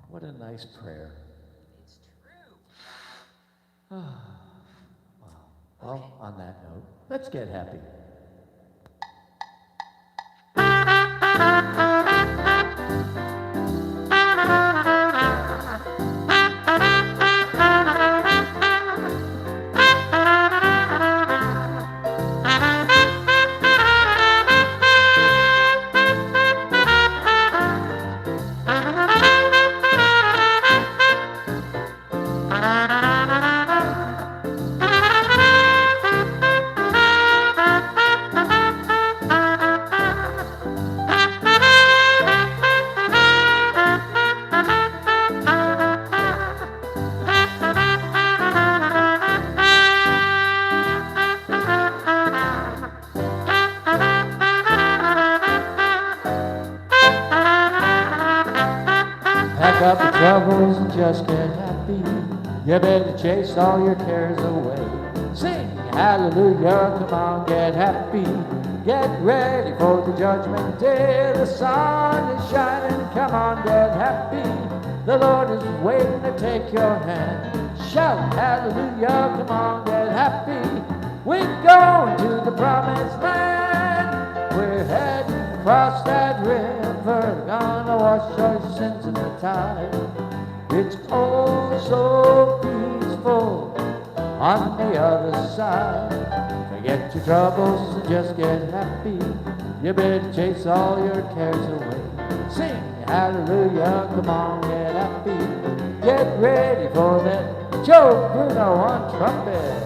What a nice prayer. It's true. Well, on that note, let's get happy. troubles and just get happy. You better chase all your cares away. Sing hallelujah, come on, get happy. Get ready for the judgment day. The sun is shining, come on, get happy. The Lord is waiting to take your hand. Shout hallelujah, come on, get happy. We're going to the promised land. We're heading across that river, gonna wash our sins in the tide. It's oh so peaceful on the other side. Forget your troubles and just get happy. You better chase all your cares away. Sing hallelujah, come on, get happy. Get ready for that Joe Bruno on trumpet.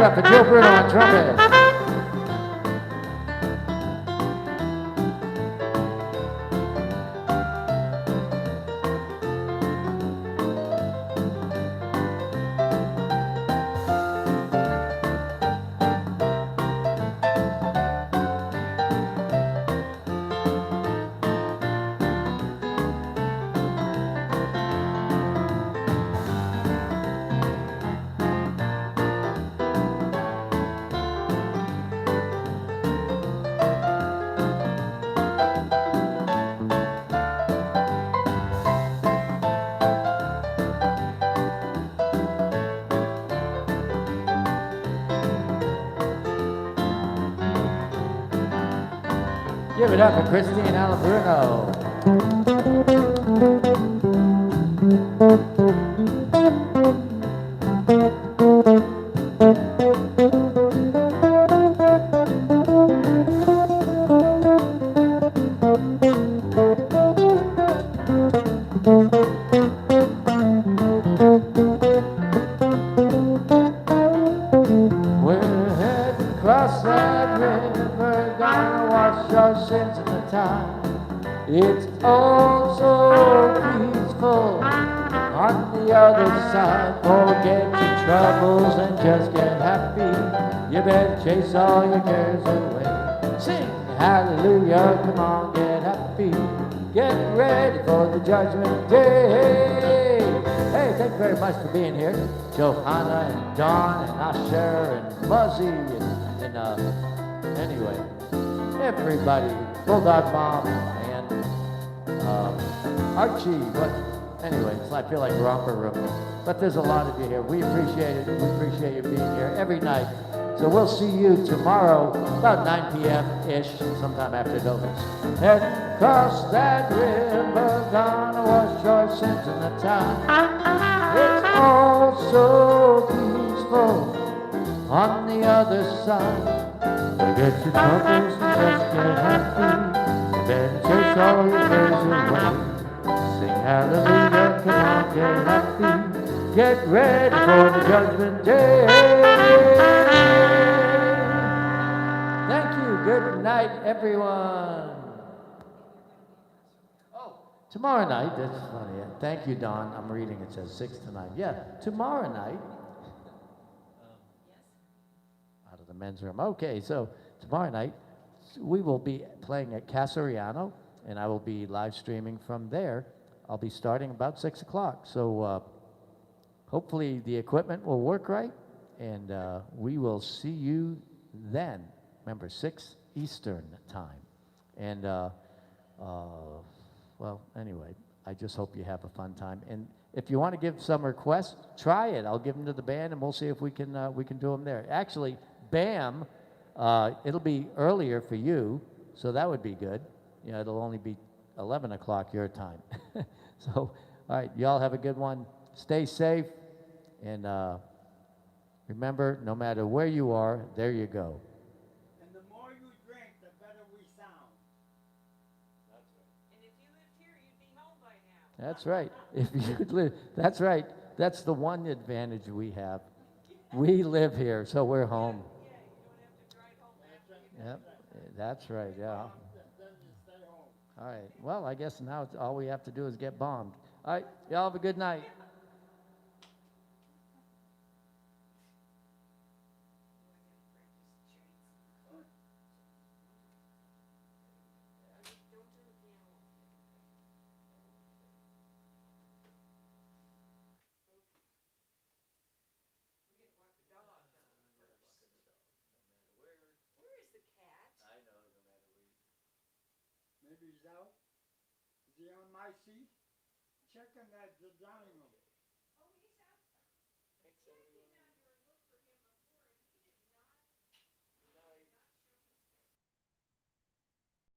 For Joe Bruno on trumpet. Give it up for Christine Allen-Bruno. We're heading across that river, gonna wash our sins in the tide. It's all so peaceful on the other side. Forget your troubles and just get happy. You better chase all your cares away. Sing hallelujah, come on, get happy. Get ready for the judgment day. Hey, thank you very much for being here. Johanna and Don and Asher and Muzzy and anyway, everybody, Bulldog Mom and Archie, but anyway, I feel like romper room. But there's a lot of you here. We appreciate it. We appreciate you being here every night. So we'll see you tomorrow about 9 p.m.-ish, sometime after Dovydas. Head across that river, gonna wash your sins in the tide. It's all so peaceful on the other side. Forget your troubles and just get happy. Then chase all your cares away. Sing hallelujah, come on, get happy. Get ready for the judgment day. Thank you. Good night, everyone. Oh, tomorrow night, that's funny. Thank you, Don. I'm reading, it says 6 to 9. Yeah, tomorrow night. Out of the men's room. Okay, so tomorrow night, we will be playing at Casariano, and I will be live streaming from there. I'll be starting about 6 o'clock. So hopefully the equipment will work right, and we will see you then. Remember, 6 Eastern time. And, well, anyway, I just hope you have a fun time. And if you want to give some requests, try it. I'll give them to the band, and we'll see if we can do them there. Actually, BAM, it'll be earlier for you, so that would be good. You know, it'll only be 11 o'clock your time. So, all right, y'all have a good one. Stay safe, and remember, no matter where you are, there you go. And the more you drink, the better we sound. And if you lived here, you'd be home by now. That's right. If you live, that's right. That's the one advantage we have. We live here, so we're home. Yeah, you don't have to drive home after you. Yep, that's right, yeah. Then you stay home. All right, well, I guess now all we have to do is get bombed. All right, y'all have a good night. Where is the cat? Maybe he's out. Is he on my seat? Check on that, the dining room. Oh, he's out. Check in